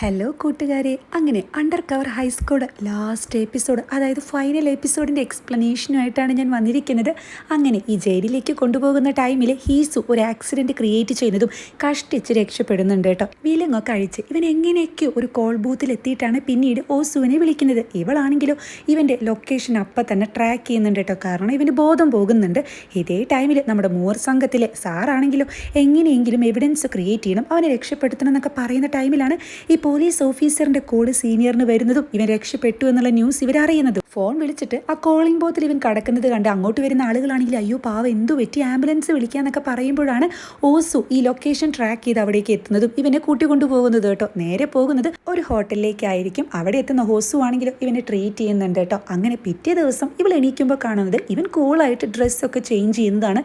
Hello കൂട്ടുകാരെ, അങ്ങനെ under cover high school last episode, അതായത് ഫൈനൽ എപ്പിസോഡിൻ്റെ എക്സ്പ്ലനേഷനുമായിട്ടാണ് ഞാൻ വന്നിരിക്കുന്നത്. അങ്ങനെ ഈ ജയിലിലേക്ക് കൊണ്ടുപോകുന്ന ടൈമിൽ ഹീസു ഒരു ആക്സിഡൻറ്റ് ക്രിയേറ്റ് ചെയ്യുന്നതും കഷ്ടിച്ച് രക്ഷപ്പെടുന്നുണ്ട് കേട്ടോ. വിലങ്ങൊക്കെ അഴിച്ച് ഇവൻ എങ്ങനെയൊക്കെയോ ഒരു കോൾ ബൂത്തിൽ എത്തിയിട്ടാണ് പിന്നീട് ഓസുവിനെ വിളിക്കുന്നത്. ഇവളാണെങ്കിലോ ഇവൻ്റെ ലൊക്കേഷൻ അപ്പം തന്നെ ട്രാക്ക് ചെയ്യുന്നുണ്ട് കേട്ടോ, കാരണം ഇവന് ബോധം പോകുന്നുണ്ട്. ഇതേ ടൈമിൽ നമ്മുടെ മൂർ സംഘത്തിലെ സാറാണെങ്കിലും എങ്ങനെയെങ്കിലും എവിഡൻസ് ക്രിയേറ്റ് ചെയ്യണം, അവനെ രക്ഷപ്പെടുത്തണം എന്നൊക്കെ പറയുന്ന ടൈമിലാണ് ഈ പോലീസ് ഓഫീസറിന്റെ കോള് സീനിയറിന് വരുന്നതും ഇവൻ രക്ഷപ്പെട്ടു എന്നുള്ള ന്യൂസ് ഇവരറിയുന്നതും. ഫോൺ വിളിച്ചിട്ട് ആ കോളിംഗ് ബോത്തിൽ ഇവൻ കിടക്കുന്നത് കണ്ട് അങ്ങോട്ട് വരുന്ന ആളുകളാണെങ്കിൽ അയ്യോ പാവ എന്തു പറ്റി, ആംബുലൻസ് വിളിക്കാന്നൊക്കെ പറയുമ്പോഴാണ് ഓസു ഈ ലൊക്കേഷൻ ട്രാക്ക് ചെയ്ത് അവിടേക്ക് എത്തുന്നതും ഇവനെ കൂട്ടിക്കൊണ്ടുപോകുന്നത് കേട്ടോ. നേരെ പോകുന്നത് ഒരു ഹോട്ടലിലേക്കായിരിക്കും. അവിടെ എത്തുന്ന ഹോസു ആണെങ്കിലും ഇവനെ ട്രീറ്റ് ചെയ്യുന്നുണ്ട് കേട്ടോ. അങ്ങനെ പിറ്റേ ദിവസം ഇവൾ എണീക്കുമ്പോൾ കാണുന്നത് ഇവൻ കൂളായിട്ട് ഡ്രസ്സൊക്കെ ചേഞ്ച് ചെയ്യുന്നതാണ്.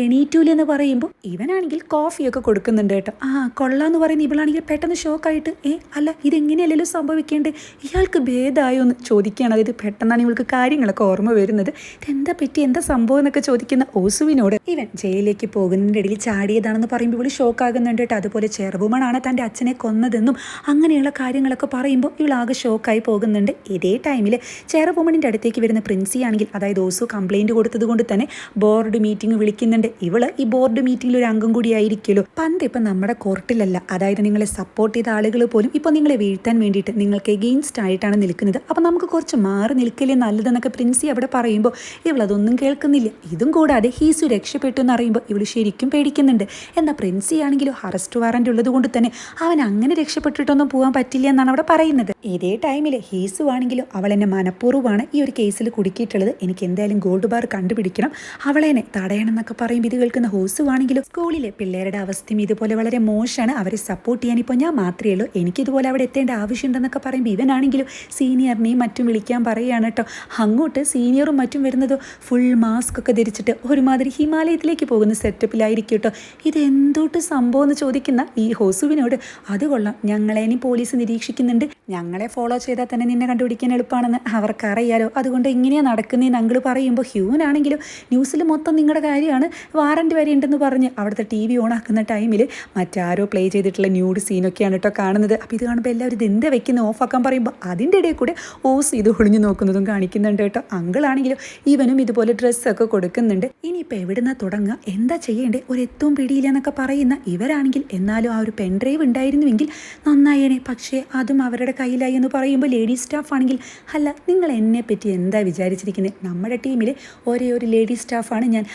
എണീറ്റൂല എന്ന് പറയുമ്പോൾ ഇവനാണെങ്കിൽ കോഫിയൊക്കെ കൊടുക്കുന്നുണ്ട് കേട്ടോ. കൊള്ളാന്ന് പറയുന്ന ഇവളാണെങ്കിൽ പെട്ടെന്ന് ഷോക്കായിട്ട് അല്ല ഇതെങ്ങനെയല്ലല്ലോ സംഭവിക്കേണ്ടത്, ഇയാൾക്ക് ഭേദമായോ എന്ന് ചോദിക്കുകയാണ്. അതായത് പെട്ടെന്നാണ് ഇവൾക്ക് കാര്യങ്ങളൊക്കെ ഓർമ്മ വരുന്നത്. എന്താ പറ്റി, എന്താ സംഭവം എന്നൊക്കെ ചോദിക്കുന്ന ഓസുവിനോട് ഇവൻ ജയിലിലേക്ക് പോകുന്നതിൻ്റെ ഇടയിൽ ചാടിയതാണെന്ന് പറയുമ്പോൾ ഇവൾ ഷോക്കാകുന്നുണ്ട് കേട്ടോ. അതുപോലെ ചെറുവുമണാണ് തൻ്റെ അച്ഛനെ കൊന്നതെന്നും അങ്ങനെയുള്ള കാര്യങ്ങളൊക്കെ പറയുമ്പോൾ ഇവളാകെ ഷോക്കായി പോകുന്നുണ്ട്. ഇതേ ടൈമിൽ ചെറുവുമണിൻ്റെ അടുത്തേക്ക് വരുന്ന പ്രിൻസി ആണെങ്കിൽ, അതായത് ഓസു കംപ്ലൈൻറ്റ് കൊടുത്തത് കൊണ്ട് തന്നെ ബോർഡ് മീറ്റിംഗ് വിളിക്കുന്നുണ്ട്. ഇവള് ഈ ബോർഡ് മീറ്റിംഗിൽ ഒരു അംഗം കൂടി ആയിരിക്കുമല്ലോ. പണ്ട് ഇപ്പം നമ്മുടെ കോർട്ടിലല്ല, അതായത് നിങ്ങളെ സപ്പോർട്ട് ചെയ്ത ആളുകൾ പോലും ഇപ്പോൾ നിങ്ങളെ വീഴ്ത്താൻ വേണ്ടിയിട്ട് നിങ്ങൾക്ക് എഗെയിൻസ്റ്റ് ആയിട്ടാണ് നിൽക്കുന്നത്. അപ്പം നമുക്ക് കുറച്ച് മാറി നിൽക്കലേ നല്ലതെന്നൊക്കെ പ്രിൻസി അവിടെ പറയുമ്പോൾ ഇവളതൊന്നും കേൾക്കുന്നില്ല. ഇതും കൂടാതെ ഹീസു രക്ഷപ്പെട്ടു എന്ന് അറിയുമ്പോൾ ഇവൾ ശരിക്കും പേടിക്കുന്നുണ്ട്. എന്നാൽ പ്രിൻസി ആണെങ്കിലും അറസ്റ്റ് വാറന്റ് ഉള്ളത് കൊണ്ട് തന്നെ അവൻ അങ്ങനെ രക്ഷപ്പെട്ടിട്ടൊന്നും പോകാൻ പറ്റില്ല എന്നാണ് അവിടെ പറയുന്നത്. ഇതേ ടൈമിൽ ഹീസു ആണെങ്കിലും അവൾ എന്നെ മനഃപൂർവ്വമാണ് ഈ ഒരു കേസിൽ കുടുക്കിയിട്ടുള്ളത്, എനിക്ക് എന്തായാലും ഗോൾഡ് ബാർ കണ്ടുപിടിക്കണം, അവളെന്നെ തടയണം എന്നൊക്കെ പറയുമ്പോൾ ഇത് കേൾക്കുന്ന ഹോസു ആണെങ്കിലും സ്കൂളിലെ പിള്ളേരുടെ അവസ്ഥയും ഇതുപോലെ വളരെ മോശമാണ്, അവരെ സപ്പോർട്ട് ചെയ്യാൻ ഇപ്പോൾ ഞാൻ മാത്രമേ ഉള്ളൂ, എനിക്കിതുപോലെ അവിടെ എത്തേണ്ട ആവശ്യമുണ്ടെന്നൊക്കെ പറയുമ്പോൾ ഇവനാണെങ്കിലും സീനിയറിനെയും മറ്റും വിളിക്കാൻ പറയുകയാണ് കേട്ടോ. അങ്ങോട്ട് സീനിയറും മറ്റും വരുന്നത് ഫുൾ മാസ്ക് ഒക്കെ ധരിച്ചിട്ട് ഒരുമാതിരി ഹിമാലയത്തിലേക്ക് പോകുന്ന സെറ്റപ്പിലായിരിക്കും കേട്ടോ. ഇത് എന്തോട്ട് സംഭവം എന്ന് ചോദിക്കുന്ന ഈ ഹോസുവിനോട് അത് കൊള്ളാം, ഞങ്ങളെ ഇനി പോലീസ് നിരീക്ഷിക്കുന്നുണ്ട്, ഞങ്ങളെ ഫോളോ ചെയ്താൽ തന്നെ നിന്നെ കണ്ടുപിടിക്കാൻ എളുപ്പമാണെന്ന് അവർക്കറിയാലോ, അതുകൊണ്ട് ഇങ്ങനെയാണ് നടക്കുന്നതെന്ന് അങ്കിൾ പറയുമ്പോൾ ഹ്യൂനാണെങ്കിലും ന്യൂസിൽ മൊത്തം നിങ്ങളുടെ കാര്യമാണ്, വാറൻറ്റ് വരെ ഉണ്ടെന്ന് പറഞ്ഞ് അവിടുത്തെ TV ഓണാക്കുന്ന ടൈമിൽ മറ്റാരോ പ്ലേ ചെയ്തിട്ടുള്ള ന്യൂഡ് സീനൊക്കെയാണ് കേട്ടോ കാണുന്നത്. അപ്പോൾ ഇത് കാണുമ്പോൾ എല്ലാവരും ഇത് എന്താ വെക്കുന്നത് ഓഫാക്കാൻ പറയുമ്പോൾ അതിൻ്റെ ഇടയിൽ കൂടെ ഓസ് ഇത് ഒളിഞ്ഞു നോക്കുന്നതും കാണിക്കുന്നുണ്ട് കേട്ടോ. അങ്കിളാണെങ്കിലും ഇവനും ഇതുപോലെ ഡ്രസ്സൊക്കെ കൊടുക്കുന്നുണ്ട്. ഇനിയിപ്പോൾ എവിടുന്ന തുടങ്ങുക, എന്താ ചെയ്യേണ്ടേ, ഒരു എത്തും പിടിയില്ല എന്നൊക്കെ പറയുന്ന ഇവരാണെങ്കിൽ എന്നാലും ആ ഒരു പെൻഡ്രൈവ് ഉണ്ടായിരുന്നുവെങ്കിൽ നന്നായേനെ, പക്ഷേ അതും അവരുടെ കയ്യിലായി എന്ന് പറയുമ്പോൾ ലേഡി സ്റ്റാഫ് ആണെങ്കിൽ അല്ല നിങ്ങൾ എന്നെ പറ്റി എന്താ വിചാരിച്ചിരിക്കുന്നത്, നമ്മുടെ ടീമിൽ ഒരേ ഒരു ലേഡി സ്റ്റാഫാണ് ഞാൻ,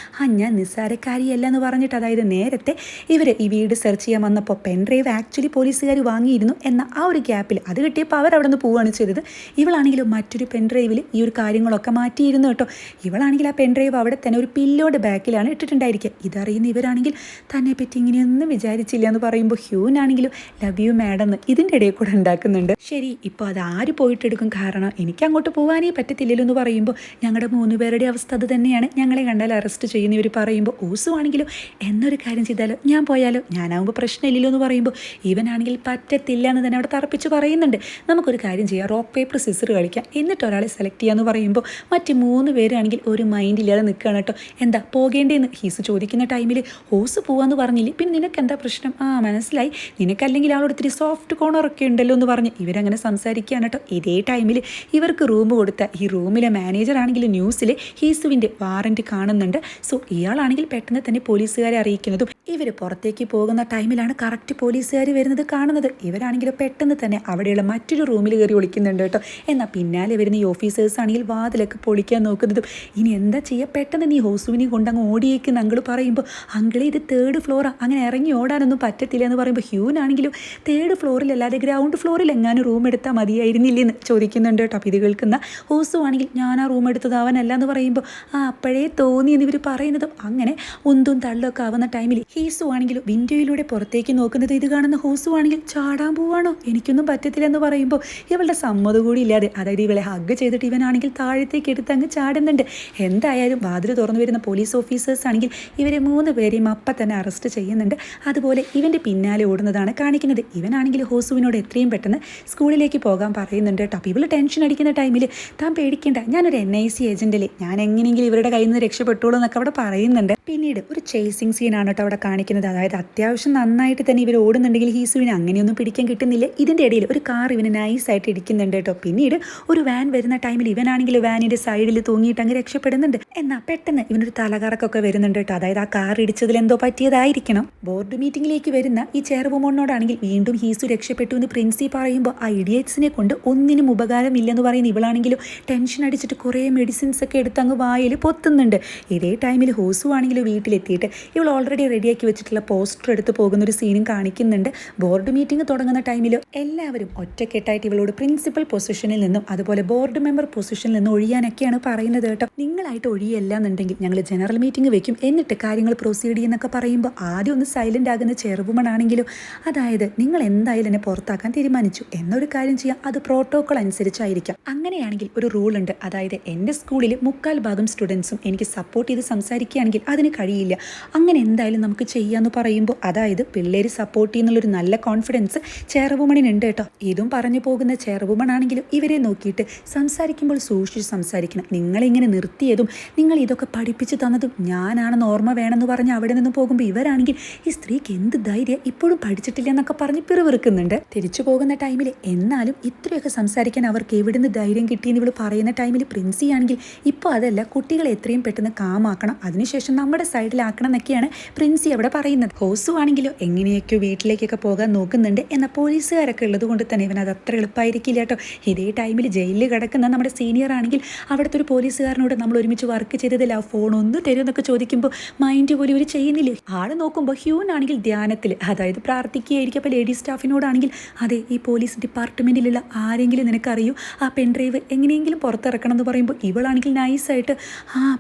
ഞാൻ നിസ്സാരക്കാരിയല്ല എന്ന് പറഞ്ഞിട്ട്, അതായത് നേരത്തെ ഇവർ ഈ വീട് സെർച്ച് ചെയ്യാൻ വന്നപ്പോൾ പെൻഡ്രൈവ് ആക്ച്വലി പോലീസുകാർ വാങ്ങിയിരുന്നു എന്ന ആ ഒരു ഗ്യാപ്പിൽ അത് കിട്ടിയപ്പോൾ അവർ അവിടെ നിന്ന് പോവുകയാണ് ചെയ്തത്. ഇവളാണെങ്കിലും മറ്റൊരു പെൻഡ്രൈവിൽ ഈ ഒരു കാര്യങ്ങളൊക്കെ മാറ്റിയിരുന്നു കേട്ടോ. ഇവളാണെങ്കിൽ ആ പെൻഡ്രൈവ് അവിടെ തന്നെ ഒരു പില്ലോയുടെ ബാക്കിലാണ് ഇട്ടിട്ടുണ്ടായിരിക്കുക. ഇതറിയുന്ന ഇവരാണെങ്കിൽ തന്നെ പറ്റി ഇങ്ങനെയൊന്നും വിചാരിച്ചില്ല എന്ന് പറയുമ്പോൾ ഹ്യൂനാണെങ്കിലും ലവ് യു മാഡം എന്ന് ഇതിൻ്റെ ഇടയിൽ കൂടെ ഉണ്ടാക്കുന്നുണ്ട്. ശരി, ഇപ്പോൾ അത് ആര് പോയിട്ടെടുക്കും, കാരണം എനിക്ക് അങ്ങോട്ട് പോകാനേ പറ്റത്തില്ലല്ലോ എന്ന് പറയുമ്പോൾ ഞങ്ങളുടെ 3 പേരുടെ അവസ്ഥ അത് തന്നെയാണ്, ഞങ്ങളെ കണ്ടാൽ അറസ്റ്റ് ചെയ്യുന്ന ഇവർ പറയുമ്പോൾ ഓസു ആണെങ്കിലും എന്നൊരു കാര്യം ചെയ്താലോ, ഞാൻ പോയാലോ, ഞാനാവുമ്പോൾ പ്രശ്നമില്ലല്ലോ എന്ന് പറയുമ്പോൾ ഇവനാണെങ്കിൽ പറ്റത്തില്ല എന്ന് തന്നെ അവിടെ തറപ്പിച്ച് പറയുന്നുണ്ട്. നമുക്കൊരു കാര്യം ചെയ്യാം, റോക്ക് പേപ്പർ സിസർ കളിക്കാം, എന്നിട്ട് ഒരാളെ സെലക്ട് ചെയ്യാമെന്ന് പറയുമ്പോൾ മറ്റ് 3 പേരാണെങ്കിൽ ഒരു മൈൻഡില്ലാതെ നിൽക്കുകയാണ് കേട്ടോ. എന്താ പോകേണ്ടതെന്ന് ഹീസ് ചോദിക്കുന്ന ടൈമിൽ ഹോസ് പോവാന്ന് പറഞ്ഞില്ലേ, പിന്നെ നിനക്ക് എന്താ പ്രശ്നം, മനസ്സിലായി, നിനക്കല്ലെങ്കിൽ ആളോട് ഇത്തിരി സോഫ്റ്റ് കോർണറൊക്കെ ഉണ്ടല്ലോ എന്ന് പറഞ്ഞ് ഇവരങ്ങനെ സംസാരിക്കുകയാണ് കേട്ടോ. ഇതേ ടൈമിൽ ഇവർക്ക് റൂം കൊടുത്ത ഈ റൂമിലെ മാനേജർ ആണെങ്കിൽ ന്യൂസിൽ ഹീസുവിൻ്റെ വാറൻറ്റ് കാണുന്നുണ്ട്. സോ ഇയാളാണെങ്കിൽ പെട്ടെന്ന് തന്നെ പോലീസുകാരെ അറിയിക്കുന്നതും ഇവർ പുറത്തേക്ക് പോകുന്ന ടൈമിലാണ് കറക്റ്റ് പോലീസുകാർ വരുന്നത് കാണുന്നത്. ഇവരാണെങ്കിൽ പെട്ടെന്ന് തന്നെ അവിടെയുള്ള മറ്റൊരു റൂമിൽ കയറി ഒളിക്കുന്നുണ്ട് കേട്ടോ. എന്നാൽ പിന്നാലെ വരുന്ന ഈ ഓഫീസേഴ്സ് ആണെങ്കിൽ വാതിലൊക്കെ പൊളിക്കാൻ നോക്കുന്നതും ഇനി എന്താ ചെയ്യുക, പെട്ടെന്ന് നീ ഹോസുവിനെ കൊണ്ടങ്ങ് ഓടിയേക്കുന്ന അങ്കിൾ പറയുമ്പോൾ അങ്കിളെ ഇത് 3rd ഫ്ലോറാണ്, അങ്ങനെ ഇറങ്ങി ഓടാനൊന്നും പറ്റത്തില്ല എന്ന് പറയുമ്പോൾ ഹ്യൂനാണെങ്കിലും 3rd ഫ്ലോറിലല്ലാതെ ഗ്രൗണ്ട് ഫ്ലോറിൽ എങ്ങാനും റൂം എടുത്താൽ മതിയായിരുന്നില്ലെന്ന് ചോദിക്കുന്നുണ്ട് കേട്ടോ. അപ്പോൾ ഇത് കേൾക്കുന്ന ഹോസു ആണെങ്കിൽ ഞാൻ ആ റൂം എടുത്തത് അവനല്ല എന്ന് പറയുമ്പോൾ അപ്പോഴേ തോന്നി എന്ന് ഇവർ പറയുന്നതും അങ്ങനെ ഉന്തും തള്ളൊക്കെ ആവുന്ന ടൈമിൽ ഹീസു ആണെങ്കിലും വിൻഡോയിലൂടെ പുറത്തേക്ക് നോക്കുന്നത് ഇത് കാണുന്ന ഹോസു ആണെങ്കിൽ ചാടാൻ പോവാണോ, എനിക്കൊന്നും പറ്റത്തില്ല എന്ന് പറയുമ്പോൾ ഇവളുടെ സമ്മതം കൂടി ഇല്ലാതെ, അതായത് ഇവളെ ഹഗ് ചെയ്തിട്ട് ഇവനാണെങ്കിൽ താഴത്തേക്ക് എടുത്ത് അങ്ങ് ചാടുന്നുണ്ട്. എന്തായാലും വാതിൽ തുറന്നു വരുന്ന പോലീസ് ഓഫീസേഴ്സ് ആണെങ്കിൽ ഇവരെ 3 പേരെയും അപ്പം തന്നെ അറസ്റ്റ് ചെയ്യുന്നുണ്ട്. അതുപോലെ ഇവൻ്റെ പിന്നാലെ ഓടുന്നതാണ് കാണിക്കുന്നത്. ഇവനാണെങ്കിൽ ഹോസുവിനോട് എത്രയും പെട്ടെന്ന് സ്കൂളിലേക്ക് പോകാൻ പറയുന്നുണ്ട് കേട്ടോ. അപ്പോൾ ഇവൾ ടെൻഷൻ അടിക്കുന്ന ടൈമിൽ താൻ പേടിക്കേണ്ട, ഞാനൊരു NIC ഏജൻറ്റല്ലേ, ഞാൻ എങ്ങനെയെങ്കിലും ഇവരുടെ കയ്യിൽ നിന്ന് രക്ഷപ്പെട്ടുള്ളൂ എന്നൊക്കെ അവിടെ പറയുന്നുണ്ട്. പിന്നീട് ഒരു ചേസിങ് സീനാണ് കേട്ടോ അവിടെ കാണിക്കുന്നത്. അതായത് അത്യാവശ്യം നന്നായിട്ട് തന്നെ ഇവർ ഓടുന്നുണ്ടെങ്കിൽ ഹീസുവിനെ അങ്ങനെയൊന്നും പിടിക്കാൻ സമ്മതിക്കാൻ കിട്ടുന്നില്ല. ഇതിൻ്റെ ഇടയിൽ ഒരു കാർ ഇവന് നൈസായിട്ട് ഇടിക്കുന്നുണ്ട് കേട്ടോ. പിന്നീട് ഒരു വാൻ വരുന്ന ടൈമിൽ ഇവനാണെങ്കിൽ വാനിൻ്റെ സൈഡിൽ തൂങ്ങിയിട്ട് അങ്ങ് രക്ഷപ്പെടുന്നുണ്ട്. എന്നാൽ പെട്ടെന്ന് ഇവനൊരു തലകറക്കൊക്കെ വരുന്നുണ്ട് കേട്ടോ. അതായത് ആ കാർ ഇടിച്ചതിൽ എന്തോ പറ്റിയതായിരിക്കണം. ബോർഡ് മീറ്റിംഗിലേക്ക് വരുന്ന ഈ ചെയർവുമണ്ണോടാണെങ്കിൽ വീണ്ടും ഹീസു രക്ഷപ്പെട്ടു എന്ന് പ്രിൻസി പറയുമ്പോൾ ആ ഇഡിയറ്റ്സിനെ കൊണ്ട് ഒന്നിനും ഉപകാരമില്ലെന്ന് പറയുന്ന ഇവളാണെങ്കിലും ടെൻഷൻ അടിച്ചിട്ട് കുറേ മെഡിസിൻസ് ഒക്കെ എടുത്ത് അങ്ങ് വായിൽ പൊത്തുന്നുണ്ട്. ഇതേ ടൈമിൽ ഹോസു ആണെങ്കിലും വീട്ടിലെത്തിയിട്ട് ഇവൾ ഓൾറെഡി റെഡിയാക്കി വെച്ചിട്ടുള്ള പോസ്റ്റർ എടുത്ത് പോകുന്ന ഒരു സീനും കാണിക്കുന്നുണ്ട്. ബോർഡ് മീറ്റിംഗ് തുടങ്ങുന്ന ടൈമിൽ എല്ലാവരും ഒറ്റക്കെട്ടായിട്ട് ഇവളോട് പ്രിൻസിപ്പൽ പൊസിഷനിൽ നിന്നും അതുപോലെ ബോർഡ് മെമ്പർ പൊസിഷനിൽ നിന്നും ഒഴിയാനൊക്കെയാണ് പറയുന്നത് കേട്ടോ. നിങ്ങളായിട്ട് ഒഴിയല്ല എന്നുണ്ടെങ്കിൽ ഞങ്ങൾ ജനറൽ മീറ്റിംഗ് വെക്കും, എന്നിട്ട് കാര്യങ്ങൾ പ്രൊസീഡ് ചെയ്യുന്നൊക്കെ പറയുമ്പോൾ ആദ്യം ഒന്ന് സൈലന്റ് ആകുന്ന ചെയർവുമൺ ആണെങ്കിലും അതായത് നിങ്ങൾ എന്തായാലും എന്നെ പുറത്താക്കാൻ തീരുമാനിച്ചു, എന്നൊരു കാര്യം ചെയ്യാം, അത് പ്രോട്ടോകോൾ അനുസരിച്ചായിരിക്കാം. അങ്ങനെയാണെങ്കിൽ ഒരു റൂൾ ഉണ്ട്, അതായത് എൻ്റെ സ്കൂളിൽ 3/4 സ്റ്റുഡൻസും എനിക്ക് സപ്പോർട്ട് ചെയ്ത് സംസാരിക്കുകയാണെങ്കിൽ അതിന് കഴിയില്ല. അങ്ങനെ എന്തായാലും നമുക്ക് ചെയ്യാമെന്ന് പറയുമ്പോൾ അതായത് പിള്ളേർ സപ്പോർട്ട് ചെയ്യുന്നുള്ളൊരു നല്ല കോൺഫിഡൻസ് ചെയർവുമണിനുണ്ട് കേട്ടോ. ഇതും പറഞ്ഞു പോകുന്ന ചെയർവുമൺ ആണെങ്കിലും ഇവരെ നോക്കിയിട്ട് സംസാരിക്കുമ്പോൾ സൂക്ഷിച്ച് സംസാരിക്കണം. നിങ്ങളിങ്ങനെ നിർത്തിയതും നിങ്ങൾ ഇതൊക്കെ പഠിപ്പിച്ച് തന്നതും ഞാനാണെന്ന് ഓർമ്മ വേണമെന്ന് പറഞ്ഞ് അവിടെ നിന്ന് പോകുമ്പോൾ ഇവരാണെങ്കിൽ ഈ സ്ത്രീക്ക് എന്ത് ധൈര്യം, ഇപ്പോഴും പഠിച്ചിട്ടില്ല എന്നൊക്കെ പറഞ്ഞ് പിറുവിറുക്കുന്നുണ്ട്. തിരിച്ചു പോകുന്ന ടൈമിൽ എന്നാലും ഇത്രയൊക്കെ സംസാരിക്കാൻ അവർക്ക് എവിടുന്ന് ധൈര്യം കിട്ടിയെന്ന് ഇവൾ പറയുന്ന ടൈമിൽ പ്രിൻസി ആണെങ്കിൽ ഇപ്പോൾ അതല്ല, കുട്ടികളെ എത്രയും പെട്ടെന്ന് കാമാക്കണം, അതിനുശേഷം നമ്മുടെ സൈഡിലാക്കണം എന്നൊക്കെയാണ് പ്രിൻസി അവിടെ പറയുന്നത്. ഹോസു ആണെങ്കിലോ എങ്ങനെയൊക്കെയോ വീട്ടിലേക്കൊക്കെ പോകാൻ നോക്കുന്നുണ്ട്. എന്നാൽ പോലീസുകാരൊക്കെ ഉള്ളത് കൊണ്ട് തന്നെ ഇവൻ അത് അത്ര എളുപ്പമായിരിക്കില്ല കേട്ടോ. ഇതേ ടൈമിൽ ജയിലിൽ കിടക്കുന്ന നമ്മുടെ സീനിയർ ആണെങ്കിൽ അവിടുത്തെ ഒരു പോലീസുകാരനോട് നമ്മൾ ഒരുമിച്ച് വർക്ക് ചെയ്തതില്ല ഫോൺ ഒന്ന് തരുമെന്നൊക്കെ ചോദിക്കുമ്പോൾ മൈൻഡ് പോലും ഇവർ ചെയ്യുന്നില്ല. ആള് നോക്കുമ്പോൾ ഹ്യൂൻ ആണെങ്കിൽ ധ്യാനത്തിൽ, അതായത് പ്രാർത്ഥിക്കുകയായിരിക്കും. അപ്പോൾ ലേഡി സ്റ്റാഫിനോടാണെങ്കിൽ അതെ ഈ പോലീസ് ഡിപ്പാർട്ട്മെൻറ്റിലുള്ള ആരെങ്കിലും നിനക്കറിയൂ, ആ പെൻഡ്രൈവ് എങ്ങനെയെങ്കിലും പുറത്തിറക്കണം എന്ന് പറയുമ്പോൾ ഇവളാണെങ്കിൽ നൈസായിട്ട്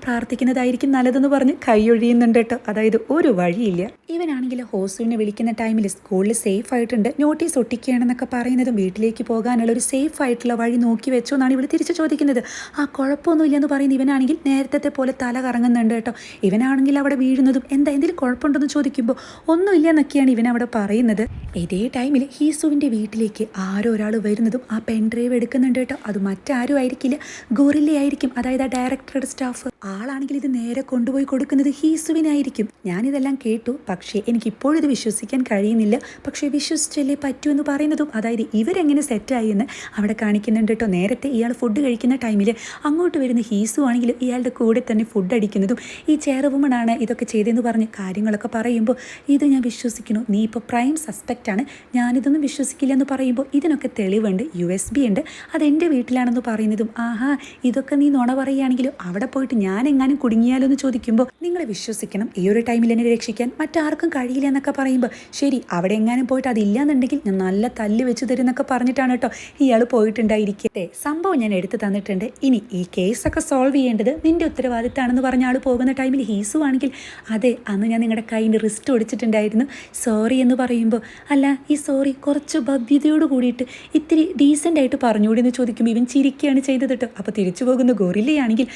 പ്രാർത്ഥിക്കുന്നതായിരിക്കും നല്ലതെന്ന് പറഞ്ഞ് കൈയൊഴിയുന്നുണ്ട് കേട്ടോ. അതായത് ഒരു വഴിയില്ല. ഇവനാണെങ്കിൽ ഹോസുവിനെ വിളിക്കുന്ന ടൈമിൽ സ്കൂളിൽ സേഫ് ആയിട്ടുണ്ട്, നോട്ടീസ് ഒട്ടിക്കുകയാണെന്നൊക്കെ പറയുന്നതും വീട്ടിലേക്ക് പോകാനുള്ള ഒരു സേഫ് ആയിട്ടുള്ള വഴി നോക്കി വെച്ചോ എന്നാണ് ഇവൾ തിരിച്ച് ചോദിക്കുന്നത്. ആ കുഴപ്പമൊന്നുമില്ല എന്ന് പറയുന്നത് ഇവനാണെങ്കിൽ നേരത്തെ പോലെ തല കറങ്ങുന്നുണ്ട് കേട്ടോ. ഇവനാണെങ്കിൽ അവിടെ വീഴുന്നതും എന്തെങ്കിലും കുഴപ്പമുണ്ടെന്ന് ചോദിക്കുമ്പോൾ ഒന്നുമില്ല എന്നൊക്കെയാണ് ഇവൻ അവിടെ പറയുന്നത്. ഇതേ ടൈമിൽ ഹീസുവിൻ്റെ വീട്ടിലേക്ക് ആരോ ഒരാൾ വരുന്നതും ആ പെൻഡ്രൈവ് എടുക്കുന്നുണ്ട് കേട്ടോ. അത് മറ്റാരും ആയിരിക്കില്ല, ഗോറില്ലയായിരിക്കും, അതായത് ആ ഡയറക്ടറുടെ സ്റ്റാഫ്. ആളാണെങ്കിൽ ഇത് നേരെ കൊണ്ടുപോയി കൊടുക്കുന്നത് ഹീസുവിനായിരിക്കും. ഞാനിതെല്ലാം കേട്ടു, പക്ഷേ എനിക്കിപ്പോഴും ഇത് വിശ്വസിക്കാൻ കഴിയുന്നില്ല. പക്ഷേ വിശ്വസിച്ചല്ലേ പറ്റൂ എന്ന് പറയുന്നതും അതായത് ഇവരെങ്ങനെ സെറ്റായി എന്ന് അവിടെ കാണിക്കുന്നുണ്ട് കേട്ടോ. നേരത്തെ ഇയാൾ ഫുഡ് കഴിക്കുന്ന ടൈമിൽ അങ്ങോട്ട് വരുന്ന ഹീസു ആണെങ്കിലും ഇയാളുടെ കൂടെ തന്നെ ഫുഡ് അടിക്കുന്നതും ഈ ചെയർവുമൺ ആണ് ഇതൊക്കെ ചെയ്തതെന്ന് പറഞ്ഞ് കാര്യങ്ങളൊക്കെ പറയുമ്പോൾ ഇത് ഞാൻ വിശ്വസിക്കണോ, നീ ഇപ്പോൾ പ്രൈം സസ്പെക്റ്റാണ്, ഞാനിതൊന്നും വിശ്വസിക്കില്ല എന്ന് പറയുമ്പോൾ ഇതിനൊക്കെ തെളിവുണ്ട്, USB ഉണ്ട്, അതെൻ്റെ വീട്ടിലാണെന്ന് പറയുന്നതും ആഹാ ഇതൊക്കെ നീ നുണ പറയുകയാണെങ്കിലും അവിടെ പോയിട്ട് ഞാൻ എങ്ങാനും കുടുങ്ങിയാലോ എന്ന് ചോദിക്കുമ്പോൾ നിങ്ങൾ വിശ്വസിക്കണം, ഈ ഒരു ടൈമിൽ എന്നെ രക്ഷിക്കാൻ മറ്റാർക്കും കഴിയില്ല എന്നൊക്കെ പറയുമ്പോൾ ശരി അവിടെ എങ്ങാനും പോയിട്ട് അതില്ലാന്നുണ്ടെങ്കിൽ ഞാൻ നല്ല തല്ല് വെച്ച് തരും എന്നൊക്കെ പറഞ്ഞിട്ടാണ് കേട്ടോ ഇയാൾ പോയിട്ടുണ്ടായിരിക്കട്ടെ. സംഭവം ഞാൻ എടുത്തു തന്നിട്ടുണ്ട്, ഇനി ഈ കേസൊക്കെ സോൾവ് ചെയ്യേണ്ടത് നിന്റെ ഉത്തരവാദിത്തമാണെന്ന് പറഞ്ഞ ആൾ പോകുന്ന ടൈമിൽ ഹീസു ആണെങ്കിൽ അതെ അന്ന് ഞാൻ നിങ്ങളുടെ കയ്യിൽ റിസ്റ്റ് ഒടിച്ചിട്ടുണ്ടായിരുന്നു, സോറി എന്ന് പറയുമ്പോൾ അല്ല ഈ സോറി കുറച്ച് ഭവ്യതയോട് കൂടിയിട്ട് ഇത്തിരി ഡീസൻ്റ് ആയിട്ട് പറഞ്ഞുകൂടി എന്ന് ചോദിക്കുമ്പോൾ ഇവൻ ചിരിക്കുകയാണ് ചെയ്തത് കേട്ടോ. അപ്പോൾ തിരിച്ചു പോകുന്ന ഗോറില്ലയാണെങ്കിൽ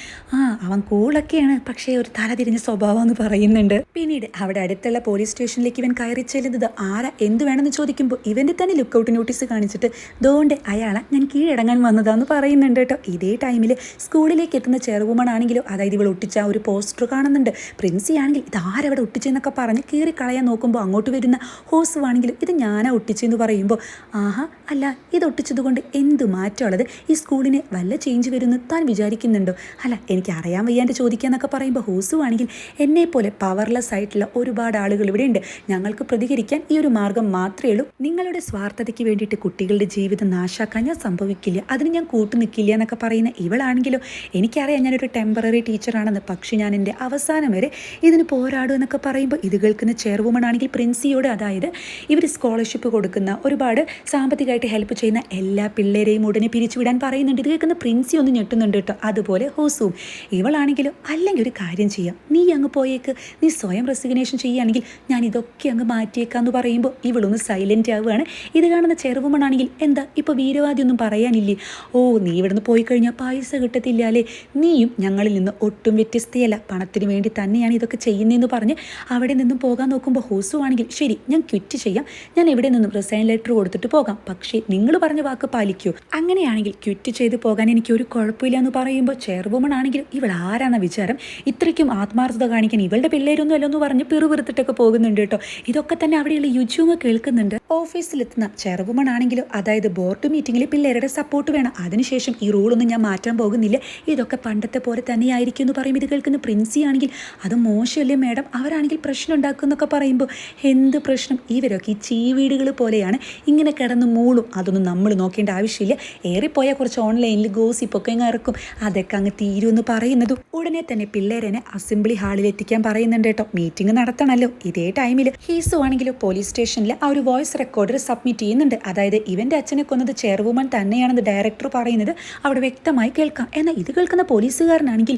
അവൻ കൂളൊക്കെയാണ്, പക്ഷേ ഒരു തലതിരിഞ്ഞ സ്വഭാവം എന്ന് പറയുന്നുണ്ട്. പിന്നീട് അവിടെ അടുത്തുള്ള പോലീസ് സ്റ്റേഷനിലേക്ക് ഇവൻ കയറി ചെല്ലുന്നത് ആരാ എന്ത് വേണമെന്ന് ചോദിക്കുമ്പോൾ ഇവൻ്റെ തന്നെ ലുക്കൗട്ട് നോട്ടീസ് കാണിച്ചിട്ട് ദോണ്ട് അയാളെ ഞാൻ കീഴടങ്ങാൻ വന്നതാന്ന് പറയുന്നുണ്ട് കേട്ടോ. ഇതേ ടൈമിൽ സ്കൂളിലേക്ക് എത്തുന്ന ചെയർവുമൺ ആണെങ്കിലോ അതായത് ഇവൾ ഒട്ടിച്ച ഒരു പോസ്റ്റർ കാണുന്നുണ്ട്. പ്രിൻസി ആണെങ്കിൽ ഇതാരവിടെ ഒട്ടിച്ചെന്നൊക്കെ പറഞ്ഞ് കീറി കളയാൻ നോക്കുമ്പോൾ അങ്ങോട്ട് വരുന്ന ഹോസു ആണെങ്കിലും ഇത് ഞാനാ ഒട്ടിച്ചെന്ന് പറയുമ്പോൾ ആഹാ അല്ല ഇത് ഒട്ടിച്ചതുകൊണ്ട് എന്ത് മാറ്റമുള്ളത്, ഈ സ്കൂളിന് വല്ല ചേഞ്ച് വരുമെന്ന് താൻ വിചാരിക്കുന്നുണ്ടോ, അല്ല എനിക്ക് അറിയാൻ വയ്യാണ്ട് ചോദിക്കാന്നൊക്കെ പറയുമ്പോൾ ഹോസു ആണെങ്കിൽ എന്നെപ്പോലെ പവർലെസ് ആയിട്ടുള്ള ഒരുപാട് ആളുകൾ ഇവിടെ ഉണ്ട്, ഞങ്ങൾക്ക് പ്രതികരിക്കാൻ ഈ ഒരു മാർഗം മാത്രമേ ഉള്ളൂ, നിങ്ങളുടെ സ്വാർത്ഥതയ്ക്ക് വേണ്ടിയിട്ട് കുട്ടികളുടെ ജീവിതം നാശാക്കാൻ ഞാൻ സംഭവിക്കില്ല, അതിന് ഞാൻ കൂട്ടു നിൽക്കില്ല എന്നൊക്കെ പറയുന്ന ഇവളാണെങ്കിലോ എനിക്കറിയാം ഞാനൊരു ടെമ്പററി ടീച്ചറാണെന്ന്, പക്ഷേ ഞാൻ എൻ്റെ അവസാനം വരെ ഇതിന് പോരാടും എന്നൊക്കെ പറയുമ്പോൾ ഇത് കേൾക്കുന്ന ചെയർവുമൺ ആണെങ്കിൽ പ്രിൻസിയോട് അതായത് ഇവർ സ്കോളർഷിപ്പ് കൊടുക്കുന്ന ഒരുപാട് സാമ്പത്തികമായിട്ട് ഹെൽപ്പ് ചെയ്യുന്ന എല്ലാ പിള്ളേരെയും ഉടനെ പിരിച്ചുവിടാൻ പറയുന്നുണ്ട്. ഇത് കേൾക്കുന്ന പ്രിൻസി ഒന്ന് ഞെട്ടുന്നുണ്ട് കേട്ടോ. അതുപോലെ ഹോസുവും ഇവളാണെങ്കിലും അല്ലെങ്കിൽ ഒരു കാര്യം ചെയ്യാം, നീ അങ്ങ് പോയേക്ക്, നീ സ്വയം റെസിഗ്നേഷൻ ചെയ്യുകയാണെങ്കിൽ ഞാൻ ഇതൊക്കെ അങ്ങ് മാറ്റിയേക്കാന്ന് പറയുമ്പോൾ ഇവളൊന്ന് സൈലൻ്റ് ആവുകയാണ്. ഇത് കാണുന്ന ചെറുവുമൺ ആണെങ്കിൽ എന്താ ഇപ്പോൾ വീരവാദിയൊന്നും പറയാനില്ലേ, ഓ നീ ഇവിടുന്ന് പോയി കഴിഞ്ഞാൽ പൈസ കിട്ടത്തില്ല അല്ലേ, നീയും ഞങ്ങളിൽ നിന്ന് ഒട്ടും വ്യത്യസ്തയല്ല, പണത്തിന് വേണ്ടി തന്നെയാണ് ഇതൊക്കെ ചെയ്യുന്നതെന്ന് പറഞ്ഞ് അവിടെ നിന്നും പോകാൻ നോക്കുമ്പോൾ ഹോസു ആണെങ്കിൽ ശരി ഞാൻ ക്വിറ്റ് ചെയ്യാം, ഞാൻ എവിടെ നിന്നും റിസൈൻ ലെറ്റർ കൊടുത്തിട്ട് പോകാം, പക്ഷേ നിങ്ങൾ പറഞ്ഞ വാക്ക് പാലിക്കൂ, അങ്ങനെയാണെങ്കിൽ ക്വിറ്റ് ചെയ്ത് പോകാൻ എനിക്ക് ഒരു കുഴപ്പമില്ല എന്ന് പറയുമ്പോൾ ചെയർവുമൺ ആണെങ്കിൽ ഇവൾ ആരാന്ന വിചാരം, ഇത്രയ്ക്കും ആത്മാർത്ഥത കാണിക്കാൻ ഇവളുടെ പിള്ളേരൊന്നും അല്ലെന്ന് പറഞ്ഞ് പിറുപിറുത്തിട്ടൊക്കെ പോകുന്നുണ്ട് കേട്ടോ. ഇതൊക്കെ തന്നെ അവിടെയുള്ള യുജുങ്ങ് കേൾക്കുന്നുണ്ട്. ഓ ഓഫീസിലെത്തുന്ന ചെയർവുമൺ ആണെങ്കിലോ അതായത് ബോർഡ് മീറ്റിംഗിൽ പിള്ളേരുടെ സപ്പോർട്ട് വേണം, അതിനുശേഷം ഈ റൂളൊന്നും ഞാൻ മാറ്റാൻ പോകുന്നില്ല, ഇതൊക്കെ പണ്ടത്തെ പോലെ തന്നെയായിരിക്കും എന്ന് പറയും. ഇത് കേൾക്കുന്ന പ്രിൻസി ആണെങ്കിൽ അത് മോശമല്ലേ മാഡം, അവരാണെങ്കിൽ പ്രശ്നം ഉണ്ടാക്കും എന്നൊക്കെ പറയുമ്പോൾ എന്ത് പ്രശ്നം, ഇവരൊക്കെ ഈ ചീവീടുകൾ പോലെയാണ്, ഇങ്ങനെ കിടന്ന് മൂളും, അതൊന്നും നമ്മൾ നോക്കേണ്ട ആവശ്യമില്ല, ഏറിപ്പോയാൽ കുറച്ച് ഓൺലൈനിൽ ഗോസിപ്പൊക്കെ അങ്ങ് ഇറക്കും, അതൊക്കെ അങ്ങ് തീരുമെന്ന് പറയുന്നതും ഉടനെ തന്നെ പിള്ളേരെ അസംബ്ലി ഹാളിൽ എത്തിക്കാൻ പറയുന്നുണ്ട് കേട്ടോ, മീറ്റിംഗ് നടത്തണമല്ലോ. ഇതേ ടൈമിൽ ഹീസു ആണെങ്കിലും പോലീസ് സ്റ്റേഷനിൽ ആ ഒരു വോയിസ് റെക്കോർഡർ സബ്മിറ്റ് ചെയ്യുന്നുണ്ട്. അതായത് ഇവൻ്റെ അച്ഛനെ കൊന്നത് ചെയർവുമൺ തന്നെയാണെന്ന് ഡയറക്ടർ പറയുന്നത് അവിടെ വ്യക്തമായി കേൾക്കാം. എന്നാൽ ഇത് കേൾക്കുന്ന പോലീസുകാരനാണെങ്കിൽ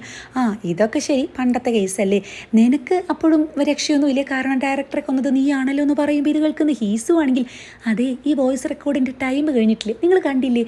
ഇതൊക്കെ ശരി, പണ്ടത്തെ കേസല്ലേ, നിനക്ക് അപ്പോഴും രക്ഷയൊന്നുമില്ലേ, കാരണം ഡയറക്ടറെ കൊന്നത് നീയാണല്ലോ എന്ന് പറയുമ്പോൾ ഇത് കേൾക്കുന്ന ഹീസു ആണെങ്കിൽ അതെ, ഈ വോയിസ് റെക്കോർഡിൻ്റെ ടൈം കഴിഞ്ഞിട്ടില്ലേ, നിങ്ങൾ കണ്ടില്ലേ,